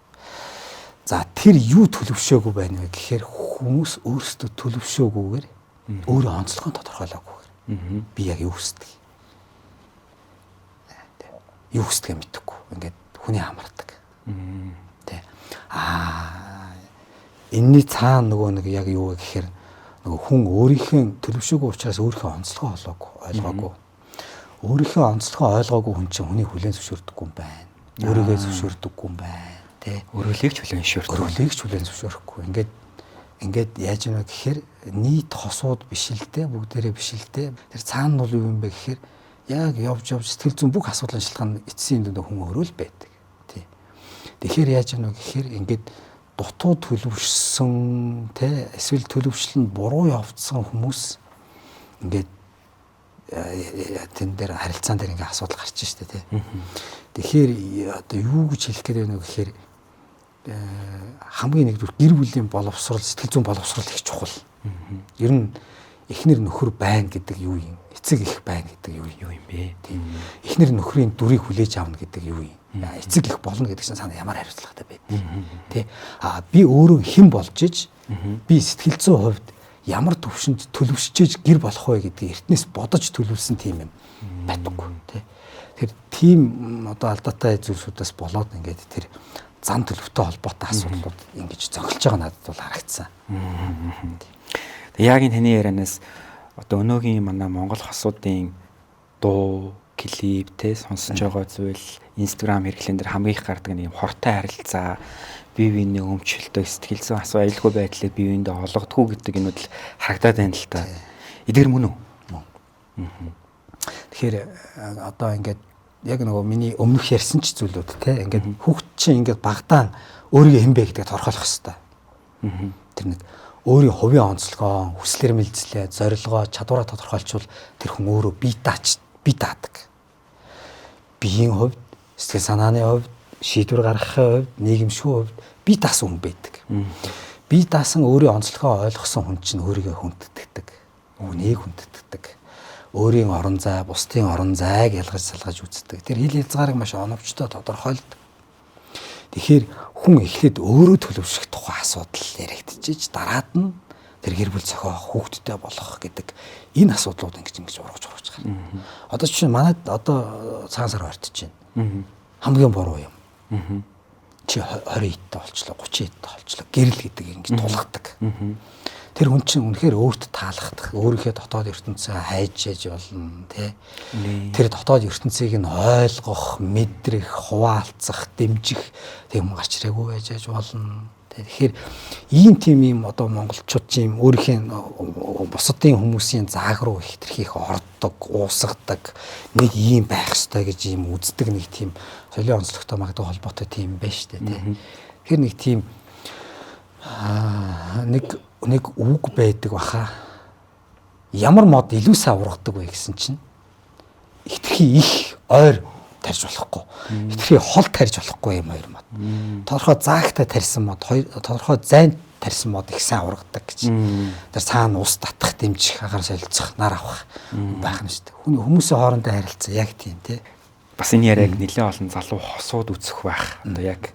За тэр юу төлөвшөөгүй байна вэ гэхээр хүмүүс өөрсдөө төлөвшөөгүйгээр өөрөө онцлогоо тодорхойлоогүйгээр би яг юу хүсдэг. Юу хүсдгийг мэдэхгүй. Ингээд хүний хамардаг. Тэ. Энэний цаана нөгөө нэг яг юу вэ гэхээр нөгөө хүн өөрийнхөө төлөвшөөгүй учраас өөрийнхөө онцлогоо ойлгоогүй. Өөрийнхөө онцлогоо ойлгоогүй хүн чинь хүний хүлээн зөвшөөрдөггүй юм байна. Өөрийгөө зөвшөөрдөггүй юм байна. Тэ. Өөрөлийг ч хүлээн зөвшөөрөхгүй. Ингээд яаж юм бэ гэхээр нийт хосууд биш л дээ, бүгдээрээ биш л дээ. Тэр цаана нь бол юу юм бэ гэхээр яг явж сэтгэл зүйн бүх асуудлын шалтгаан эцсийн дүндээ хүн өөрөө л байдаг. Тий. Тэгэхээр яаж юм бэ гэхээр ингээд дутуу төлөвшсөн те эсвэл төлөвшил нь буруу явцсан хүмүүс ингээд тэн дээр харилцаан дээр ингээд асуудал гарч штэ те. Тэгэхээр одоо юу гэж хэлэх гээд байна вэ гэхээр хамгийн нэгдүгээр гэр бүлийн боловсрол сэтгэл зүйн боловсрол их чухал. Ер нь эхнэр нөхөр байна гэдэг юу юм? Эцэг их байна гэдэг юу юм бэ? Тийм. Эхнэр нөхрийн дүрийг хүлээж авна гэдэг юу юм? Эцэг их болно гэдэг чинь санаа ямар хариуцлагатай байд. Тэ. Би өөрөө хэн болж иж би сэтгэл зүйн хувьд ямар төвшөнд төлөвшөж гэр болох вэ гэдгийг эртнээс бодож төлөвлөсөн тийм юм байдаггүй. Тэ. Тэр тийм одоо алдаатай зүйлсүүдээс болоод ингээд тэр зан төлөвтэй холбоотой асуудлууд ингэж зохилж байгаа надад бол харагдсан. Яг энэ таны ярианаас одоо өнөөгийн манай Монгол хосуудын дуу, клип те сонсож байгаа зүйл Instagram хэрэглэн дээр хамгийн их гардаг нэг хортой харилцаа, бие биений өмчлөлтөө сэтгэл зүйн асуу аюулгүй байдлыг бие биендээ олгодгүй гэдэг юмуд л харагдаад байна л та. Эдгээр мөн үү? Тэгэхээр одоо ингээд яг нөгөө миний өмнөх ярьсан ч зүйлүүд те ингээд хүүхд чинь ингээд багтаан өөрийгөө хэн бэ гэдгийг тодорхойлох хэрэгтэй. Тэр нэг өөрийн хувийн онцлогоо, хүслэр мэлзлээ, зорилгоо, чадвараа тодорхойлчвал тэр хүн өөрөө бие даадаг. Биеийн хувьд, сэтгэл санааны хувьд, шийдвэр гаргахын хувьд, нийгэмшгүй хувьд бие даасан хүн байдаг. бие даасан өөрийн онцлогоо ойлгосон хүн чинь өөрийгөө хүндэтгдэг. Үнийг хүндэтгдэг. Өөрийн орон зай, бусдын орон зайг ялгаж салгаж үздэг. Тэр хил хязгаарыг маш оновчтой тодорхойлдог. Тэгэхээр хүн эхлээд өөрөө төлөвшөх тухай асуудал яригдчихэж дараад нь тэр гэр бүл зохиох, хүүхдтэй болох гэдэг энэ асуудлууд ингэж ургаж гарна. Одоо чинь манайд одоо цагаан сар ойртож байна. Хамгийн буруу юм. Чи 20 эдтэй болчлоо, 30 эдтэй болчлоо. Гэрэл гэдэг ингэж тулгадаг. Тэр хүн чинь үнэхээр өөртөө таалагдах, өөрийнхөө дотоод ертөнцөө хайж болно, тий. Тэр дотоод ертөнцийг нь ойлгох, мэдрэх, хуваалцах, дэмжих тийм гачраагүй байж болно. Тэгэхээр ийм одоо монголчууд ийм өөрийнхөө бусдын хүмүүсийн зааг руу хитрхийх ордог, уусгадаг нэг ийм байх ёстой гэж ийм үздэг нэг тийм соёлын онцлогтой магадгүй холбоотой тийм байна шүү дээ, тий. Тэгэхээр нэг тийм нэг үг байдаг баха. Ямар мод илүү сайн ургадаг вэ гэсэн чинь хитрхи их ойр тарьж болохгүй. Хитрхи хол тарьж болохгүй юм хоёр мод. Тодорхой заагтай тарьсан мод, тодорхой зайн тарьсан мод их сайн ургадаг гэж. Тэр цаана ус татах, дэмжих, агаар солилцох, нар авах байх нь шүү дээ. Хүмүүсийн хоорондоо харилцаа яг тийм тий. Бас энэ яриаг нэлээд олон залуу хосууд үзэх байх. Одоо яг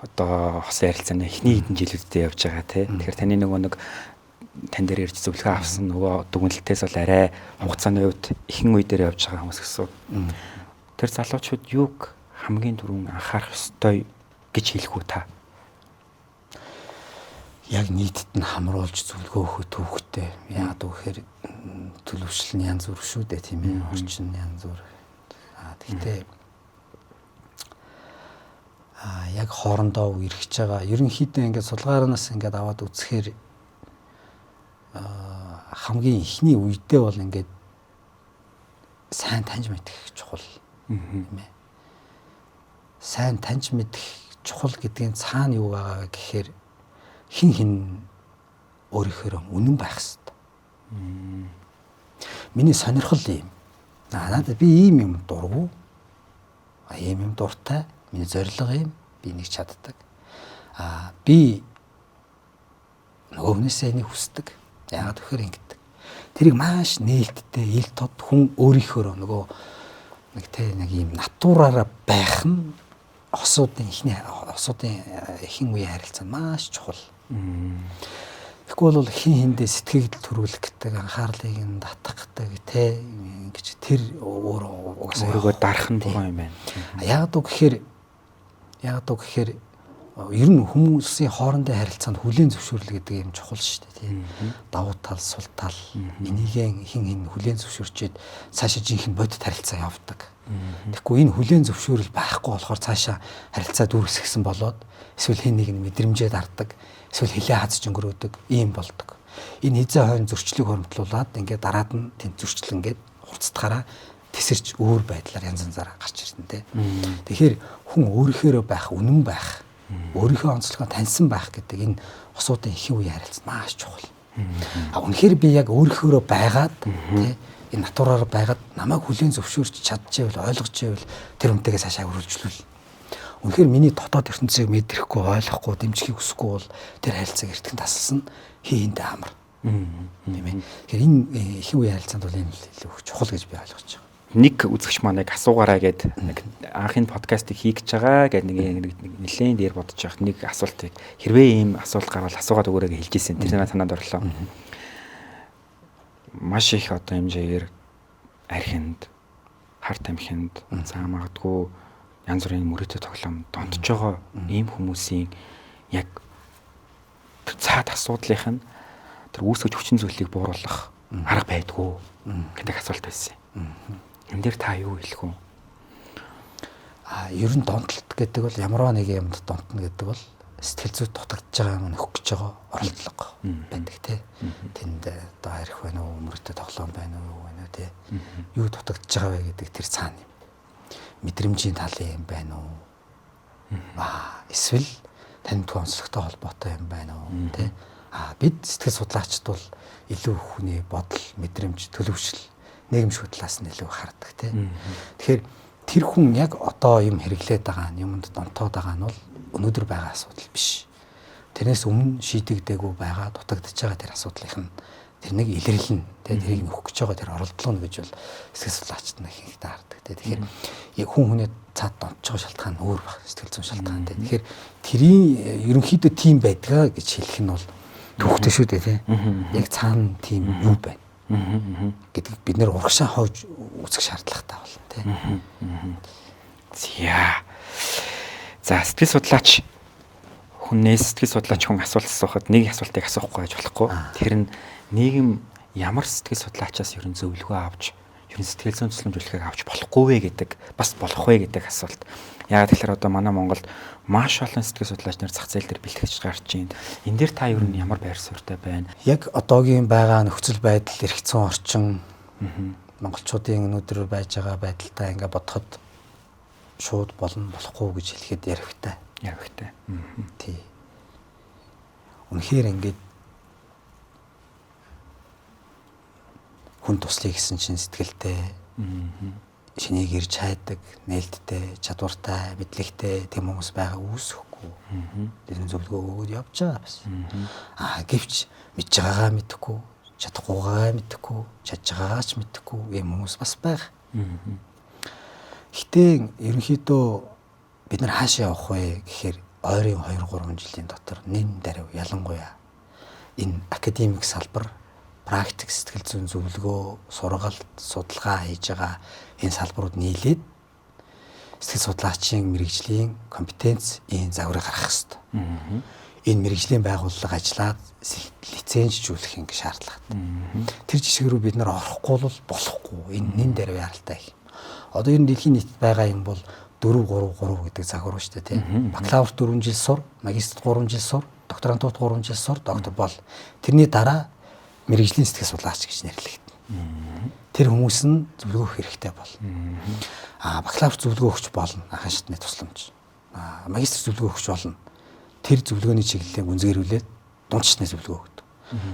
одоо хос ярилцааны эхний хэдэн жилүүдэд явж байгаа тий. Тэгэхээр таны нэг тань дээр ирж зөвлөгөө авсан нөгөө дүгнэлтээс бол арай хугацааны үед ихэнх үе дээр явж байгаа хүмүүс гэсэн. Тэр залуучууд юуг хамгийн түрүүн анхаарах ёстой гэж хэлэх үү та? Яг нийтэд нь хамруулж зөвлөгөө өгөх төвхтэй. Яг үхээр төлөвшил нь янз бүр шүү дээ тийм ээ. Орчин янз бүр. Тэгтээ яг хоорондоо үргэлж байгаа. Ерөнхийдөө ингээд сулгаараас ингээд аваад үзэхээр хамгийн ихний үедээ бол ингээд сайн таньж мэдэх чухал юм ээ. Сайн таньж мэдэх чухал гэдгийн цаана юу байгаа гэхээр хин өөрийнхөө үнэн байх хэрэгтэй. Миний сонирхол юм. Надад би ийм юм дургу. Ийм юм дуртай. Миний зорилго юм. Би нэг чаддаг. Би нөгөөснөөс энийг хүсдэг. Яагаад гэхээр ингэдэг. Тэрийг маш нээлттэй, ил тод хүн өөрийнхөө нэг ийм натураараа байх нь осуудын ихэнх үеийн харилцаа маш чухал. Тэгэхгүй бол хиндээ сэтгэгдэл төрүүлэх гэдэг анхаарлыг нь татах гэдэг те ингэж тэр өөрийгөө дарах нь тухайн юм байна. Яг үг гэхээр ер нь хүмүүсийн хоорондын харилцаанд хүлээн зөвшөөрөл гэдэг юм чухал шүү дээ тийм. Давуу тал, сул тал энийгээ хин хүлээн зөвшөөрчээд цаашаа жинхэнэ бодит харилцаа явдаг. Тэгэхгүй энэ хүлээн зөвшөөрөл байхгүй болохоор цаашаа харилцаа дүүрсгсэн болоод эсвэл хин нэг нь мэдрэмжээ дардаг, эсвэл хилээ хазж өнгөрөөдөг ийм болдог. Энэ хизээ хойно зөрчлийг хоримтлуулад ингээд дараад нь тэнд зөрчил ингээд хурцтахаараа тесэрч өөр байдлаар янз янзаараа гарч ирсэн те. Тэгэхээр хүн өөрийнхөө байх, үнэн байх, өөрийнхөө онцлогоо таньсан байх гэдэг энэ усуудын ихэнх үеийн харилцаа маш чухал. Үнэхээр би яг өөрийнхөө байгаад те энэ натураар байгаад намайг хүлээн зөвшөөрч чадчихвэл ойлгож ивэл тэр хүнтэйгээ цаашаа үргэлжлүүл. Үнэхээр миний дотоод ертөнцийг мэдрэхгүй, ойлгохгүй, дэмжихийг хүсэхгүй бол тэр харилцааг эртгэн тасалсан хийндээ амар. Тийм ээ. Тэгэхээр энэ ихэнх үеийн харилцаанд бол энэ илүү чухал гэж би ойлгож байгаа. Нэг үзэгч маань асуугаараа гээд нэг анхны подкастыг хийх гэж байгаа гэдэг нэг нэлээд дээр бодож явах нэг асуултыг хэрвээ ийм асуулт гарвал асуугаад өгөөрэй гэж хэлж ирсэн. Тэр санаанд орлоо. Маш их одоо хэмжээгээр архинд, харт амхинд цаа магадгүй янз бүрийн мөрөөдө тоглоом донтож байгаа ийм хүмүүсийн яг тэр цаад асуудлынх нь тэр үүсгэж хүчин зүйлийг бууруулах арга байдгүй гэдэг асуулт байсан. Энэ дээр та юу хэлэх вэ? Ер нь донтолт гэдэг бол ямарваа нэг юмд донтно гэдэг бол сэтгэл зүйд дутагдж байгаа юм нөхөж байгаа оролдлого байдаг тий. Тэнд одоо арх байна уу, мөрөдө тоглоом байна уу, тий. Юу дутагдж байгаа вэ гэдэг тэр цаана юм. Мэдрэмжийн талын юм байна уу? Эсвэл танд онцлогтой холбоотой юм байна уу, тий. Бид сэтгэл судлаачд бол илүү хүний бодол, мэдрэмж, төлөвшил нийгэмшгүй талаас нь илүү хардаг тий. Тэгэхээр тэр хүн яг одоо юм хэрэглээд байгаа нь юмд донтоод байгаа нь бол өнөөдөр байгаа асуудал биш. тэрнээс өмнө шийдэгдээгүй байгаа дутагдж байгаа тэр асуудлынх нь тэр нэг илэрлэн тэрийг нөхөх гэж байгаа тэр оролдлого гэж бол сэтгэл судлаачид нэг ихэнхдээ хардаг. Тэгэхээр хүн хүний цаад донтж байгаа шалтгаан өөр баг сэтгэл зүйн шалтгаан. Тэгэхээр тэрийн ерөнхийдөө тийм байдгаа гэж хэлэх нь бол төвхтэй шүү дээ тий. Яг цаана тийм юу байна гэдэг бид нэр урагшаа хойж үзэх шаардлагатай болно тий. За сэтгэл судлаач хүнээс сэтгэл судлаач хүн асуулт асуухад нэг асуултыг асуухгүй байж болохгүй. Тэр нь нийгэм ямар сэтгэл судлаачаас ерөн зөвлөгөө авч ерөн сэтгэл зүйн тусламжуулахыг авч болохгүй вэ гэдэг бас болох вэ гэдэг асуулт. Яг тэгэхээр одоо манай Монголд маш олон сэтгэл судлаач нар зах зээл дээр бэлтгэж гарч байна. Энэ дээр та ер нь ямар байр суурьтай байна? Яг одоогийн байгаа нөхцөл байдал эргэцэн орчин монголчуудын өнөөдөр байж байгаа байдалтай ингээ бодоход шууд болно болохгүй гэж хэлэхэд ярихтай. Тий. Үнэхээр ингээд хүн туслая гэсэн чинь сэтгэлтэй шинийг ирж хайдаг, нээлттэй, чадвартай, мэдлэгтэй тэм хүмүүс байгаа үүсэхгүй. Тэр зөвлөгөө өгөөд явж байгаа бас. Гэвч мэдж байгаагаа мэдэхгүй, чадахгүйгаа мэдэхгүй, чадж байгаагаа ч мэдэхгүй юм хүмүүс бас байгаа. Гэтэ ерөнхийдөө бид нар хаашаа явах вэ гэхээр ойрын 2-3 жилийн дотор нэн даруй ялангуяа энэ академик салбар, практик сэтгэл зүйн зөвлөгөө, сургалт, судалгаа хийж байгаа энэ салбарууд нийлээд сэтгэл судлаачийн мэрэгжлийн компетенц энэ загварыг гаргах хэрэгтэй. Энэ мэрэгжлийн байгууллага ажиллаад лицензжүүлэх ингэ шаардлагатай. Тэр жишг рүү бид нар орохгүй бол болохгүй. Энэ нэн даруй яралтай их. Одоо ер нь дэлхийн нийтэд байгаа юм бол 4-3-3 гэдэг загвар шүү дээ тийм. Бакалавр 4 жил сур, магистр 3 жил сур, докторантууд 3 жил сур, доктор бол. Тэрний дараа мэрэгжлийн сэтгэл судлаач гэж нэрлэгдэнэ. Тэр хүмүүс нь зөвлөгөө өгөх хэрэгтэй бол. Бакалавр зөвлөгөө өгч болно. Ахын шатны тусламж. Магистр зөвлөгөө өгч болно. Тэр зөвлөгөөний чиглэлийг үнзгэрүүлээд дунд шатны зөвлөгөө өгдөг.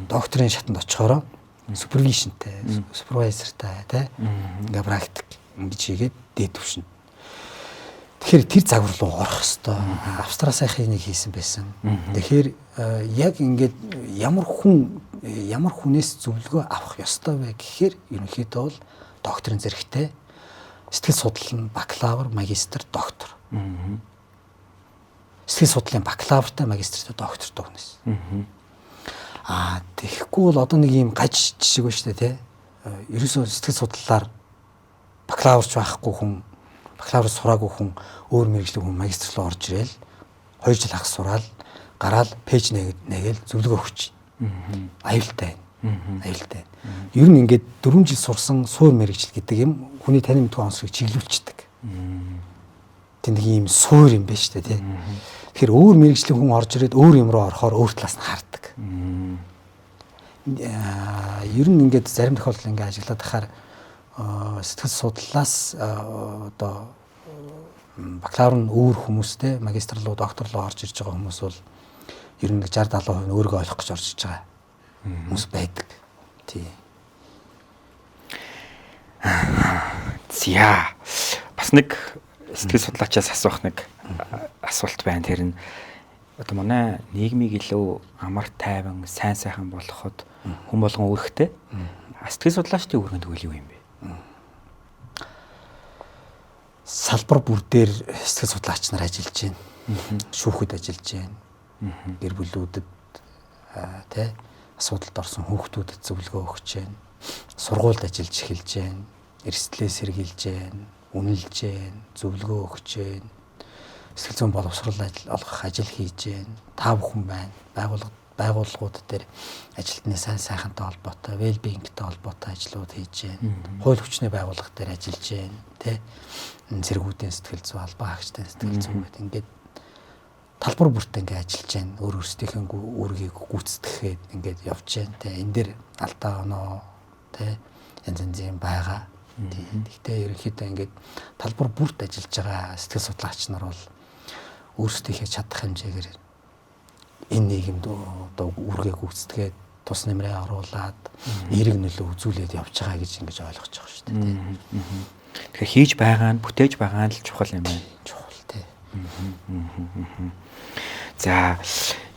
Докторийн шатанд очихороо супервижнтэй, супервайзертай тий. Ингээ практик ингэж хийгээд дээд түвшин. Тэгэхээр тэр загвар руу орох хэвээр. Австрал сайхын нэг хийсэн байсан. Тэгэхээр яг ингээд ямар хүнээс зөвлөгөө авах ёстой вэ гэхээр ерөнхийдөө бол докторийн зэрэгтэй сэтгэл судлалын бакалавр, магистр, доктор. Сэтгэл судлалын бакалавртай, магистртай, доктортой хүнээс. Тэгэхгүй бол одоо нэг юм гаж жишг ба штэ тий. Ерөөсөө сэтгэл судлалаар бакалаврч байхгүй хүн, бакалавр сураагүй хүн, өөр мэргэжлийн хүн магистр руу орж ирээл 2 жил хагас сураал гараал пэйж нэгээл зөвлөгөө өгч. Аюултай. Ер нь ингээд 4 жил сурсан суур мэргэжил гэдэг юм хүний танин мэдгүй онцлог чиглүүлчихдэг. Тэнд нэг юм суур юм байна шүү дээ тий. Тэгэхээр өөр мэргэжлийн хүн орж ирээд өөр юм руу орохоор өөр талаас нь хардаг. Ер нь ингээд зарим тохиолдолд ингээд ажиглаад ахаар сэтгэл судлалаас одоо бакалавр нь өөр хүмүүстэй магистр руу доктор руу орж ирж байгаа хүмүүс бол ер нь 60-70% нь өөрийгөө ойлгох гэж орж иж байгаа хүмүүс байдаг. Тий. Бас нэг сэтгэл судлаачаас асуух нэг асуулт байна. Тэр нь одоо манай нийгмийг илүү амар тайван, сайн сайхан болгоход хүн болгон үүрэгтэй. Сэтгэл судлаачдын үүрэг нь тэгвэл юу юм бэ? Салбар бүр дээр сэтгэл судлаач нар ажиллаж байна. Шүүхэд ажиллаж байна. Гэр бүлүүдэд тий асуудалд орсон хүүхдүүдэд зөвлөгөө өгч байна. Сургуульд ажиллаж эхэлж байна. Эрсдлээ сэргийлж байна. Үнэлж байна. Зөвлөгөө өгч байна. Сэтгэл зүйн боловсрол олгох ажил хийж байна. Та бүхэн байна. Байгууллагууд дээр ажилтны сайн сайхантай холбоотой, well-beingтэй холбоотой ажлууд хийж байна. Хууль хүчний байгууллага дээр ажиллаж байна. Тэ зэргүүдийн сэтгэл зүй, албан хаагчдын сэтгэл зүй гэдэг ингээд талбар бүрт ингээд ажиллаж байна. Өөр өөрсдийнхээ үүргийг гүйцэтгэхэд ингээд явж байна. Тэ энэ дээр алдаа оноо тэ янз янзын байгаа. Гэхдээ ерөнхийдөө ингээд талбар бүрт ажиллаж байгаа сэтгэл судлаач нар бол өөрсдийнхээ чадах хэмжээгээр энэ нийгэмд одоо үүргээ гүйцэтгээд тус нэмрээ оруулаад эерэг нөлөө үзүүлээд явж байгаа гэж ингэж ойлгож байгаа шүү дээ. Тэгэхээр хийж байгаа нь, бүтээж байгаа нь л чухал юм байна. Чухал тий. За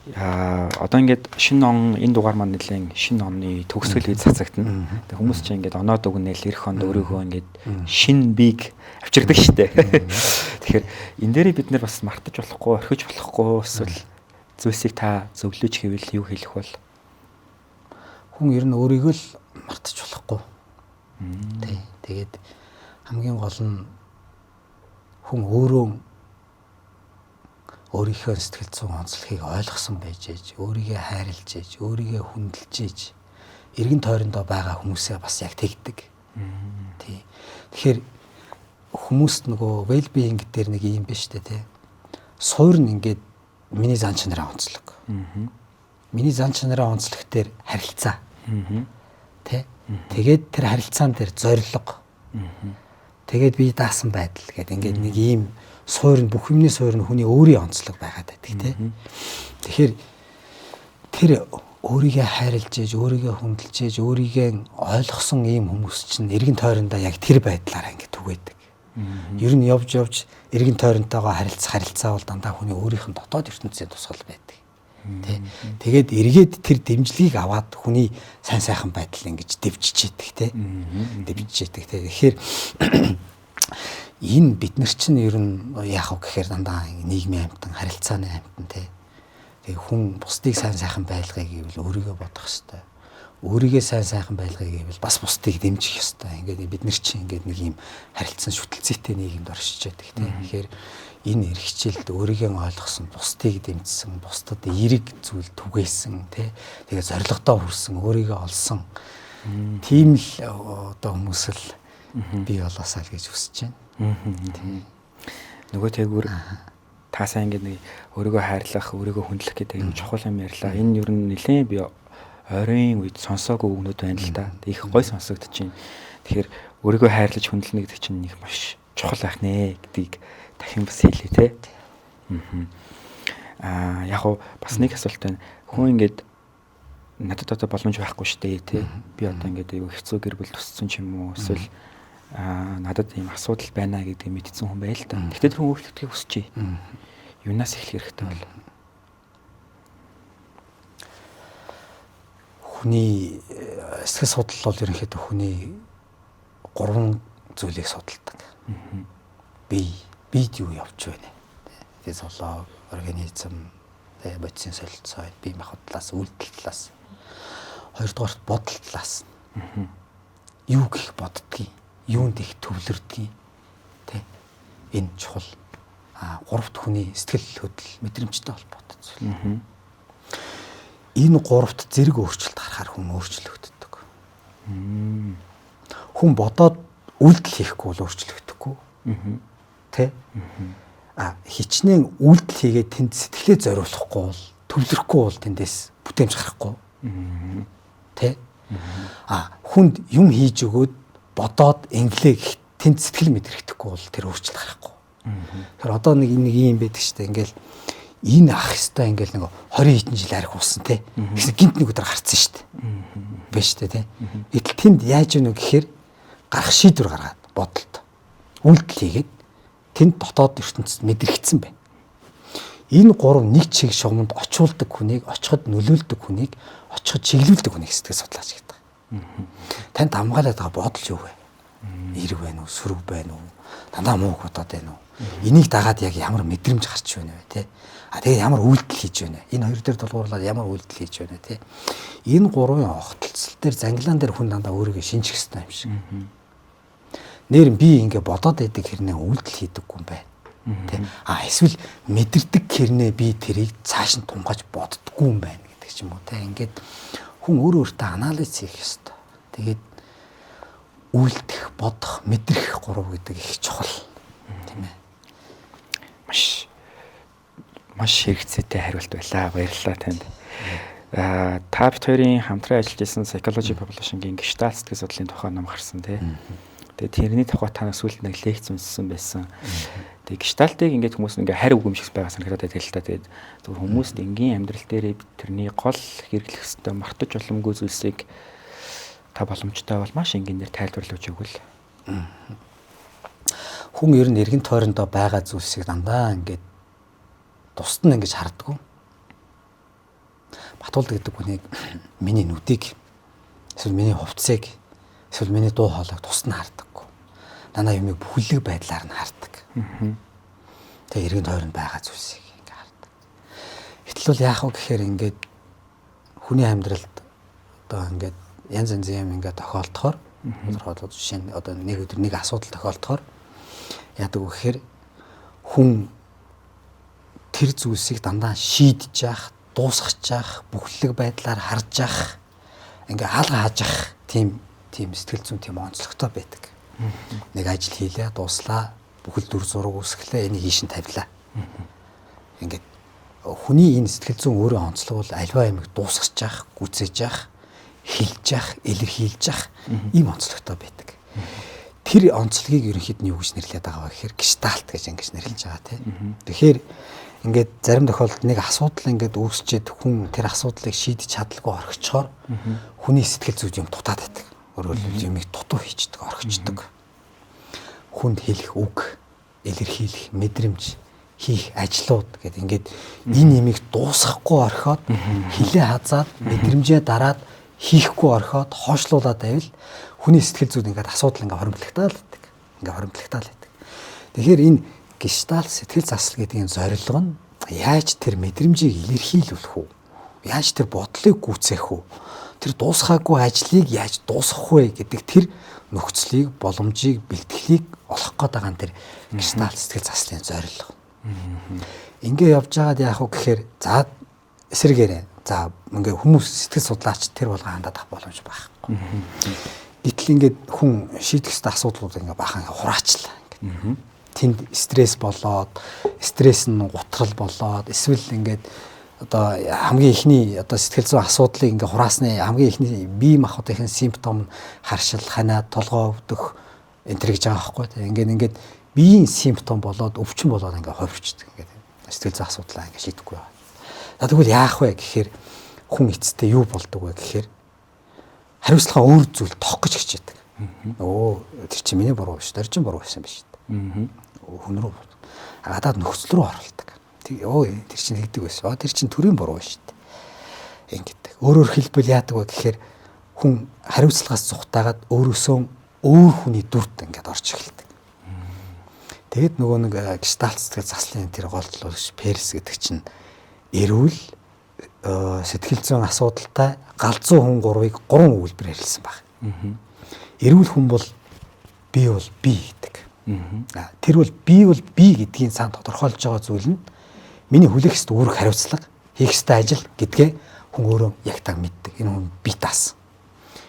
одоо ингээд шинэ он энэ дугаар маань нэлээд шинэ оны төгсгөл хийж цацагдана. Тэг хүмүүс чинь ингээд оноод өгнөл эх онд өөрийгөө ингээд шинэ бийг авчирдаг штэ. Тэгэхээр энэ дээрээ бид нар бас мартаж болохгүй, орхиж болохгүй эсвэл зүйлсийг та зөвлөж хэвэл юу хэлэх бол? Хүн ер нь өөрийгөө л мартаж болохгүй. Тий. Тэгээд хамгийн гол нь хүн өөрөө өөрийнхөө сэтгэл зүйн онцлогийг ойлгосон байж ээж, өөрийгөө хайрлж ээж, өөрийгөө хүндэлж ээж, эргэн тойрондоо байгаа хүмүүсээ бас яг тэгдэг. Тий. Тэгэхээр хүмүүст нөгөө well-being дээр нэг юм байна шүү дээ, тий. Суур нь ингээд миний зан чанарын онцлог. Миний зан чанарын онцлог дээр харилцаа. Тий. Тэгээд тэр харилцаан дээр зориг. Тэгээд би даасан байдал гэдэг ингээд нэг ийм суур нь бүх юмний суур нь хүний өөрийн онцлог байгаад байдаг тий. Тэгэхээр тэр өөрийгөө хайрлж ээж, өөрийгөө хүндэлж ээж, өөрийгөө ойлгосон ийм хүмүүс чинь эргэн тойрондоо яг тэр байдлаараа ингээд түгээдэг. Ер нь явж эргэн тойронтойгоо харилцаа бол дандаа хүний өөрийнх нь дотоод ертөнцийн тусгал байдаг. Тий. Тэгээд эргээд тэр дэмжлэгийг аваад хүний сайн сайхан байдал ингэж дэвжиж яадаг тий. Дэвжиж яадаг тий. Тэгэхээр энэ бид нар чинь ер нь яах вэ гэхээр дандаа нийгмийн амьтан, харилцааны амьтан тий. Тэгээ хүн бусдыг сайн сайхан байлгая гэвэл өөрийгөө бодох ёстой. Өөрийгөө сайн сайхан байлгая гэвэл бас бусдыг дэмжих ёстой. Ингээд бид нар чинь ингээд нэг юм харилцан шүтэлцээтэй нийгэмд оршиж байдаг тий. Тэгэхээр энэ эрх хичээлд өөрийгөө ойлгосон, бусдыг дэмжсэн, бусдад эерэг зүйл түгээсэн тий. Тэгээ зорилгодоо хүрсэн, өөрийгөө олсон. Тийм л одоо хүмүүс л бий болоосаа л гэж хүсэж байна. Нөгөө тэгвэр та сайн ингээд нэг өөрийгөө хайрлах, өөрийгөө хүндлэх гэдэг юм чухал юм ярьлаа. Энэ ер нь нэлээд би ойрын үед сонсоогүй үгнүүд байна л да. Их гой сонсогдож байна. Тэгэхээр өөрийгөө хайрлаж хүндлэнэ гэдэг чинь нэг маш чухал байх нэ гэдгийг дахин бас хэлье те. Яг уу бас нэг асуулт байна. Хүн ингээд надад одоо боломж байхгүй шүү дээ те. Би одоо ингээд хэцүү гэр бүл тусцсан ч юм уу эсвэл надад ийм асуудал байна гэдгийг мэдсэн хүн байл та. Тэгтээ тэр хүн өөрчлөлтийг хүсчээ. Юунаас эхлэх хэрэгтэй бол? Хүний сэтгэл судлал бол ерөнхийдөө хүний 3 зүйлийг судалдаг. Бид юу явж байна? Тэгээ золоо, организм, тэгээ бодисын солилцоо, бие махбодлоос, үйлдэл талаас. Хоёрдугаарт бодол талаас. Юу гэх боддгийг, юунд их төвлөрдгийг тэ энэ чухал. Гуравт хүний сэтгэл хөдлөл, мэдрэмжтэй холбоотой зүйл. Энэ 3-т зэрэг өөрчлөлт гарахаар хүн өөрчлөгддөг. Хүн бодоод үйлдэл хийхгүй бол өөрчлөгдөхгүй. Тэ? Хичнээн үйлдэл хийгээд тэнд сэтгэлээ зориулахгүй бол, төвлөрөхгүй бол тэндээс бүтээмж гарахгүй. Тэ? Хүнд юм хийж өгөөд бодоод инглээ гэх тэнд сэтгэл мэдрэхдэггүй бол тэр өөрчлөлт гарахгүй. Тэгэхээр одоо нэг юм байдаг шүү дээ. Ингээл энэ ах хэвээр ингээл нэг 20 хэдэн жил арх уусан те. Гэсэн гинт нэг өдөр гарцсан шүү дээ. Байна шүү дээ те. Гэтэл тэнд яаж ийнө гэхээр гарах шийдвэр гаргаад бодолт. Үйлдэл хийгээд тэнд дотоод ертөнцид мэдрэгдсэн байна. Энэ 3 нэг чиг шугамд очуулдаг хүнийг, очиход нөлөөлдөг хүнийг, очиход чиглүүлдэг хүнийг сэтгэл судлаач гэдэг. Танд хамгаалаад байгаа бодол юу вэ? Эрг байна уу, сөрөг байна уу? Дандаа муу бодоод байна уу? Энийг дагаад яг ямар мэдрэмж гарч байна вэ те? Тэгээ ямар үйлдэл хийж байна? Энэ хоёр дээр тулгуурлаад ямар үйлдэл хийж байна те? Энэ 3-ын огтлцол дээр занглаан дээр хүн дандаа өөрийгөө шинжих хэрэгтэй юм шиг. Нэр би ингээ бодоод байдаг хэрнээ үйлдэл хийдэггүй юм байна. Тэ? Эсвэл мэдэрдэг хэрнээ би тэрийг цааш нь тунгааж боддоггүй юм байна гэдэг ч юм уу те. Ингээд хүн өөртөө анализ хийх ёстой. Тэгээд үйлдэх, бодох, мэдрэх 3 гэдэг их чухал. Тийм ээ. Маш хэрэгцээтэй хариулт байлаа. Баярлалаа танд. Та бид хоёрын хамтран ажиллаж исэн Psychology Publishing-ийн Gestalt сэтгэл судлалын тухай ном гарсан тий. Тэгээ тэрний тухай танаас сүүлд нэг лекц унссан байсан. Тэгээ Gestalt-ыг ингээд хүмүүс ингээ харь үг юм шиг байгаа санагдаад байдаг л та. Тэгээд зөвхөн хүмүүст энгийн амьдрал дээр тэрний гол хэрэглэх ёстой мартаж боломгүй зүйлсийг та боломжтой бол маш энгийнээр тайлбарлаж өгвөл. Хүн ер нь эргэн тойрондоо байгаа зүйлсийг дандаа ингээд тусад нь ингэж харддаг. Батуулдаг гэдэг хүнийг миний нүдийг эсвэл миний хувцсыг эсвэл миний дуу хоолойг тусна хардаггүй. Дандаа юмыг бүхэлэг байдлаар нь хардаг. Тэгээ эргэн тойронд байгаа зүйлсийг ингээ хардаг. Гэтэл бол яах вэ гэхээр ингээд хүний амьдралд одоо ингээд янз янзын юм ингээд тохиолдохоор тодорхойлоод жишээ нь одоо нэг өдөр нэг асуудал тохиолдохоор яадаг вэ гэхээр хүн тэр зүйлсийг дандаа шийдэж явах, дуусгах явах, бүхэлэг байдлаар харж явах, ингээ хаалга хааж явах тийм сэтгэл зүйн тийм онцлогтой байдаг. Нэг ажил хийлээ, дууслаа, бүхэл дүр зураг үүсгэлээ, энийг ийш нь тавилаа. Ингээд хүний энэ сэтгэл зүйн өөрөө онцлог бол альва юмыг дуусгаж явах, гүцээж явах, хэлж явах, илэрхийлж явах ийм онцлогтой байдаг. Тэр онцлогийг ерөнхийд нь юу гэж нэрлэдэг байгаа вэ гэхээр гештальт гэж ингэж нэрлэж байгаа тийм. Тэгэхээр ингээд зарим тохиолдолд нэг асуудал ингээд үүсчээд хүн тэр асуудлыг шийдэж чадлагүй орхичоор хүний сэтгэл зүйд юм дутаад байдаг. Өөрөөр хэлбэл юмыг дутуу хийчдэг, орхичдаг. Хүнд хэлэх үг, илэрхийлэх, мэдрэмж, хийх ажлууд гэдэг ингээд энэ ямиг дуусгахгүй орхиод хилээ хазаад мэдрэмжээ дараад хийхгүй орхиод хоошлуулаад байвал хүний сэтгэл зүйд ингээд асуудал ингээд хоримтлагтаал байдаг. Ингээд хоримтлагтаал байдаг. Тэгэхээр энэ гештальт сэтгэл засал гэдэг энэ зорилго нь яаж тэр мэдрэмжийг илэрхийлүүлэх үү? Яаж тэр бодлыг гүйцээх үү? Тэр дуусгаагүй ажлыг яаж дуусгах вэ гэдэг тэр нөхцөлийг, боломжийг, бэлтгэлийг олох гээд байгаа нь тэр гештальт сэтгэл заслын зорилго. Ингээ явж байгаад яах вэ гэхээр за эсрэгээрээ за ингээ хүмүүс сэтгэл судлаач тэр болгоо хандаад авах боломж байхгүй. Гэтэл ингээд хүн шийдэх ёстой асуудлууд ингээ бахан хураачлаа. Тэнд стресс болоод, стресс нь гутрал болоод, эсвэл ингээд одоо хамгийн ихний одоо сэтгэл зүйн асуудлыг ингээ хураасны хамгийн ихний бие махбодын симптом нь харшил, ханаа, толгой өвдөх энэ төр гэж байгаа байхгүй. Ингээд биеийн симптом болоод өвчин болоод ингээ ховрчдөг. Ингээд сэтгэл зүйн асуудлаа ингээ шийдэхгүй байна. За тэгвэл яах вэ гэхээр хүн эцэстээ юу болдог вэ гэхээр хариуцлага өөр зүйл тох гэж хичээдэг. Тэр чинь миний буруу биш, тэр чинь буруу байсан биш. Хүн рүү гадаад нөхцөл рүү оролдог. Тэр чинь хийдэг байсан. Тэр чинь төрийн буруу шүү дээ. Ингээд. Өөрөөр хэлбэл яадаг вэ гэхээр хүн хариуцлагаас зүхтаагаад өөрөөсөө өөр хүний дүрд ингээд орж эхэлдэг. Тэгэд нөгөө нэг гештальт сэтгэл заслын тэр голдлуулагч Перс гэдэг чинь эрүүл сэтгэл зүйн асуудалтай галзуу хүн гурвыг 3 үйлбэрээр хэлсэн баг. Эрүүл хүн бол би гэдэг. Тэр бол би гэдгийн сан тодорхойлж байгаа зүйл нь миний хүлээх ёстой үүрэг хариуцлага, хийх ёстой ажил гэдгээ хүн өөрөө яг таг мэддэг. Энэ хүн би таас.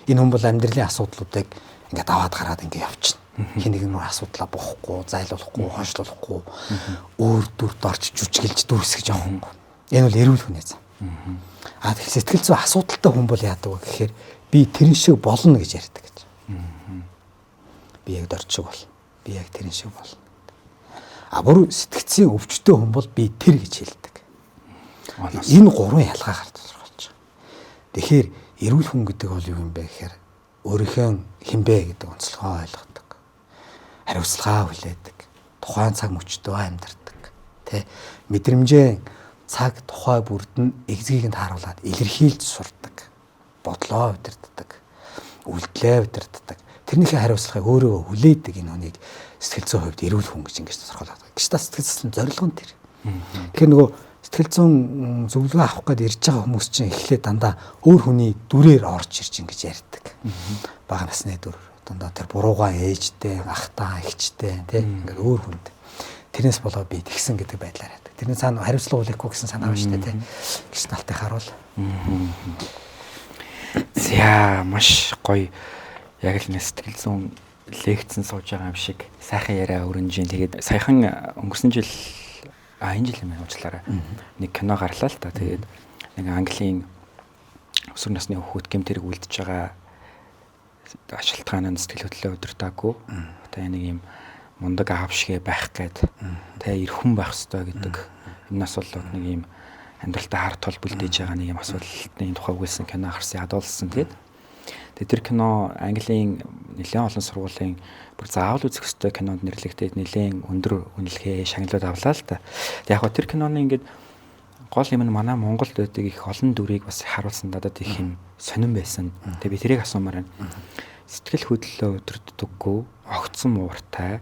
Энэ хүн бол амьдралын асуудлуудыг ингээд аваад гараад ингээд явчихна. Хин нэг нь асуудлаа боохгүй, зайлуулахгүй, хойшлуулахгүй, өөр дүрд орч жүжиглж дүрсгэж явахгүй. Энэ бол эрүүл хүний зам. Тэгэхээр сэтгэл зүйн асуудалтай хүн бол яадаг вэ гэхээр би тэрэн шиг болно гэж ярьдаг гэж. Би яг дорч шиг бол. Би яг тэрэн шиг болно. Бүр сэтгцийн өвчтөе хүн бол би тэр гэж хэлдэг. Энэ гурван ялгаа гарч болж байгаа. Тэгэхээр эрүүл хүн гэдэг бол юу юм бэ гэхээр өөрийнхөө хинбэ гэдэг онцлогоо ойлгодог. Хариуцлагаа хүлээдэг. Тухайн цаг мөчтөө амьдардаг. Тэ мэдрэмжээ цаг тухай бүрд нь эгзгийг нь тааруулаад илэрхийлж сурдаг. Бодлоо удирддаг. Үйлдэлээ удирддаг. Тэрнийхээ хариуцлагыг өөрөө хүлээдэг энэ хүнийг сэтгэл зүйн хувьд эрүүл хүн гэж ингэж тодорхойлдог. Гештальт сэтгэл заслын зорилго нь тэр. Тэгэхээр нөгөө сэтгэл зүйн зөвлөгөө авах гээд ирж байгаа хүмүүс чинь эхлээд дандаа өөр хүний дүрээр орж ирж ингэж ярьдаг. Бага насны дүр. Дандаа тэр буруугаа ээжтэй, ахтаа, эгчтэй тийм ингээд өөр хүнд. Тэрнээс болоо би тэгсэн гэдэг байдлаар ярьдаг. Тэрний цаана хариуцлага үлээхгүй гэсэн санаа байна шүү дээ тийм. Гешталтыг харуул. За маш гоё. Яг л сэтгэл зүйн лекцэн сууж байгаа юм шиг сайхан яриа өрнжин. Тэгээд саяхан өнгөрсөн жил энэ жил юм уучлаарай. Нэг кино гарлаа л та. Тэгээд нэг Английн өсвөр насны хүүхэд гэмтэрэг үлдэж байгаа ашилтгаанаа сэтгэл хөдлөлөө удирдаагүй. Одоо нэг юм мундаг аав шигэ байх гээд тэ эрхэм байх ёстой гэдэг юмнаас бол нэг юм амьдралтаа хар тул бүлдэж байгаа нэг юм асуудлын тухай өгүүлсэн кино харсан ядуулсан. Тэгээд тэр кино Английн нэлээд олон сургуулийн бүр заавал үзэх ёстой кинонд нэрлэгдээд нэлээд өндөр үнэлгээ шагналууд авлаа л та. Яг гоо тэр киноны ингээд гол юм нь манай Монголд байдаг их олон дүрийг бас харуулсан надад их юм сонирн байсан. Тэгээ би тэрийг асуумаар байна. Сэтгэл хөдлөлөө өдөрддөггүй, огцсон ууртай.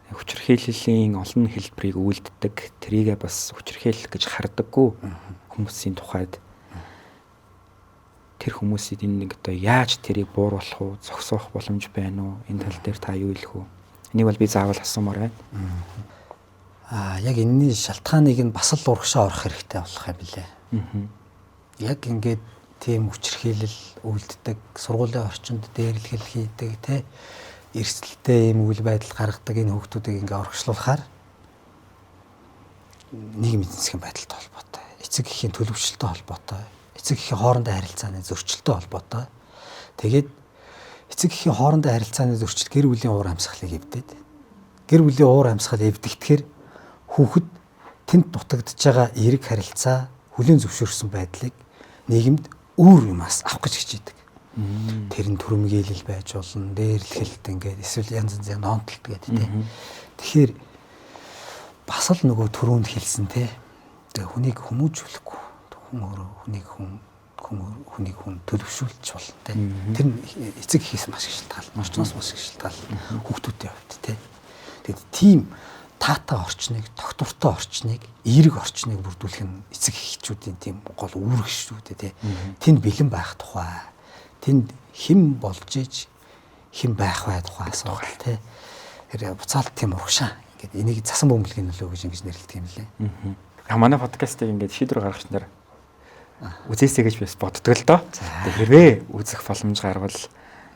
Хүчирхийллийн олон хэлбэрийг үйлддэг. Тэрийгээ бас хүчирхийлэх гэж хардаггүй хүмүүсийн тухайд тэр хүмүүсийн нэг одоо яаж тэрийг бууруулах уу, зогсоох боломж байна уу? Энэ тал дээр та юу хэлэх үү? Энийг бол би заавал асуумаар байна. Яг энэний шалтгааныг нь бас л урагшаа орох хэрэгтэй болох юм билээ. Яг ингээд тийм хүчирхийлэл үйлддэг, сургуулийн орчинд дээрлэгэл хийдэг, тэ эрсдэлтэй юм үйл байдал гаргадаг энэ хүүхдүүдийг ингээ оргишлуулахаар нийгмийн эзэмших байдалтай холбоотой, эцэг эхийн төлөвшөлтөй холбоотой, эцэг эхийн хоорондын харилцааны зөрчилтэй холбоотой. Тэгээд эцэг эхийн хоорондын харилцааны зөрчил гэр бүлийн уур амьсгалыг эвдээд, гэр бүлийн уур амьсгал эвдэгдэхээр хүүхэд тэнд дутагдж байгаа эерэг харилцаа, хүлээн зөвшөөрсөн байдлыг нийгэмд өөр юмас авах гэж хичээдэг. Тэр нь түрэмгийлэл байж болно, дээрлэхэлт ингээд эсвэл янз янзын ноонтолт гэдэг тийм. Тэгэхээр бас л нөгөө түрүүнд хэлсэн те. Тэгээ хүнийг хүмүүжүүлэхгүй. Хүнийг хүн төлөвшүүлж болно те. Тэр нь эцэг эхээс маш их шалтгаална, орчноос маш их шалтгаална хүүхдүүдийн хувьд те. Тэгээд тийм таатай орчныг, тогтвортой орчныг, эерэг орчныг бүрдүүлэх нь эцэг эхчүүдийн тийм гол үүрэг шүү дээ те. Тэнд бэлэн байх тухай, тэнд хэн болж иж хэн байх бай тухай асуух те. Тэр буцаалт тийм урагшаа. Ингээд энийг засан бөмбөлгийн нөлөө гэж ингэж нэрлэдэг юм лээ. Манай подкастыг ингээд шийдвэр гаргахчнаар үзээсэй гэж бас боддог л доо. Хэрвээ үзэх боломж гарвал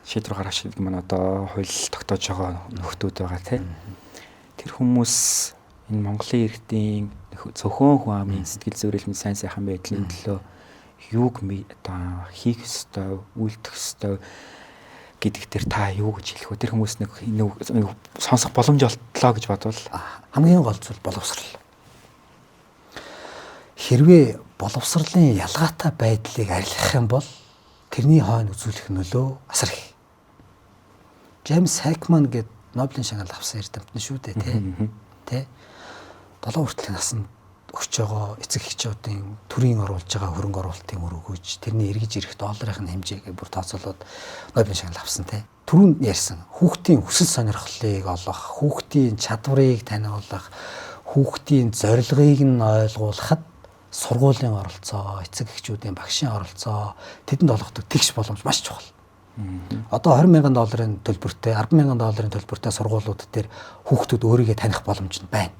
шийдвэр гаргах шиг маань одоо хууль тогтоож байгаа нөхдүүд байгаа те. Тэр хүмүүс энэ Монголын иргэдийн зөвхөн хүн амын сэтгэл зүйрэлмийн сайн сайхан байдлын төлөө юуг одоо хийх ёстой, үйлдэх ёстой гэдэг дээр та юу гэж хэлэх вэ? Тэр хүмүүс нэг сонсох боломж олтлоо гэж бодвол хамгийн гол зүйл боловсрал. Хэрвээ боловсролын ялгаатай байдлыг арилгах юм бол тэрний хойно үзүүлэх нөлөө асар их. Джеймс Хайкман гэдэг Нобелийн шагнал авсан эрдэмтэн шүү дээ тий. 7 хүртэлх наснд өгч байгаа эцэг эхчүүдийн төрийн оруулж байгаа хөрөнгө оруулалтын үр өгөөж тэрний эргэж ирэх долларын хэмжээгээ бүр тооцоолоод Нобелийн шагнал авсан тий. Түрүүнд ярьсан хүүхдийн хүсэл сонирхлыг олох, хүүхдийн чадварыг таниулах, хүүхдийн зорилгыг нь ойлгуулахад сургуулийн оролцоо, эцэг эхчүүдийн багшийн оролцоо тэдэнд олгодог тэгш боломж маш чухал. Одоо $20,000 төлбөртэй, $10,000 төлбөртэй сургуулиуд дээр хүүхдүүд өөрийгөө таних боломж нь байна.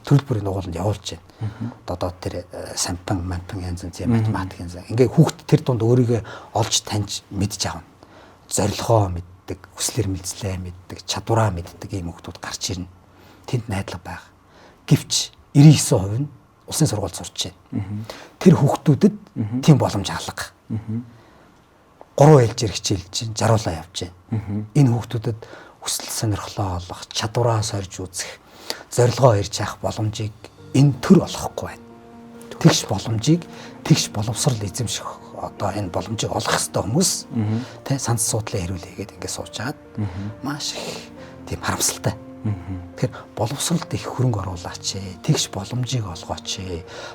Төрөл бүрийн дугууланд явуулж байна. Одоо тэр сампан, янз янзын математик янз. Ингээ хүүхд тэр дунд өөрийгөө олж таньж мэдж авна. Зорилгоо мэддэг, хүслэр мэлзлээ мэддэг, чадвараа мэддэг ийм хүүхдүүд гарч ирнэ. Тэнд найдлага байгаа. Гэвч 99% нь улсын сургуульд сурч байна. Тэр хүүхдүүдэд тийм боломж алга. 3 ээлжээр хичээлж чинь жаруулаа явж байна. Энэ хүүхдүүдэд хүсэл сонирхлоо олох, чадвараа сорж үзэх, зорилгоо ирж явах боломжийг энэ төр олохгүй байна. Тэгш боломжийг, тэгш боловсрал эзэмших одоо энэ боломжийг олох ёстой хүмүүс тэ санс суудлын хэрүүлээ гэдэг ингээд сууж агаад маш их тийм харамсалтай. Тэгэхээр боловсралд их хөрөнгө оруулаач, тэгш боломжийг олгооч,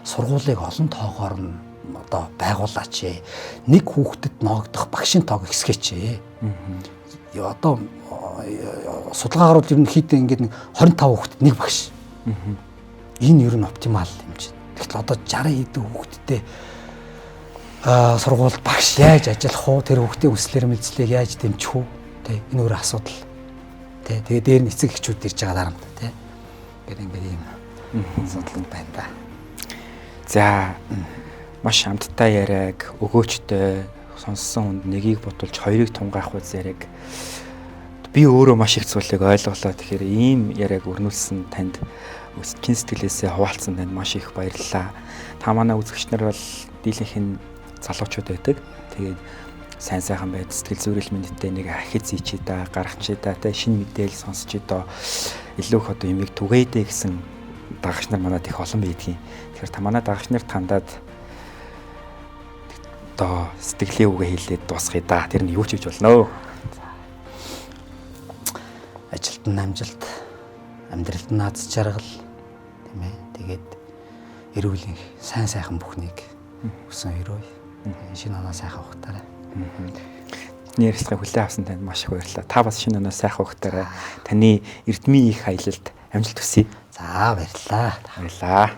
сургуулийг олон тоогоор нь одоо байгуулаач. Нэг хүүхдэд ноогдох багшийн тоог ихсгээч. Одоо судалгаагаар бол ерөнхийдөө ингээд 25 хүүхдэд нэг багш. Энэ ер нь оптимал юм чинь. Гэтэл одоо 60 хэдэн хүүхдтэй сургуульд багш яаж ажиллах уу? Тэр хүүхдийн хүслэр мэлзлийг яаж дэмжих үү? Тэ энэ өөр асуудал. Тэ тэгээ дээр нь эцэг эхчүүд ирж байгаа дарамт тэ. Ингээд ийм асуудал байна да. За маш амттай яриаг өгөөчтэй сонссон хүнд нэгийг бодулж хоёрыг тунгаах үз яриаг би өөрөө маш их зүйлийг ойлголоо. Тэгэхээр ийм яриаг өрнүүлсэн танд чин сэтгэлээсээ хуваалцсан танд маш их баярлалаа. Та манай үзэгч нар бол дийлэнх нь залуучууд байдаг. Тэгээд сайн сайхан байд сэтгэл зүйрэл мэдтэй нэг ахиц ийчээ да гаргачээ да тэ шинэ мэдээлэл сонсч идөө илүү их одоо юмыг түгээдэ гэсэн дагагч нар манад их олон байдгийн. Тэгэхээр та манай дагагч нар тандаад одоо сэтгэлийн үгээ хэлээд дуусгая да. Тэр нь юу ч хийж болно. Ажилд нь амжилт, амьдралд нь аз жаргал, тийм ээ. Тэгээд эрүүлийн сайн сайхан бүхнийг өсөн өрөөе. Шинэ оноо сайхан ухтаарай. Нэрсгээ хүлээн авсан танд маш их баярлалаа. Та бас шинэ оноо сайхан ухтаарай. Таны эрдмийн их аялалд амжилт хүсье. За баярлалаа. Баярлалаа.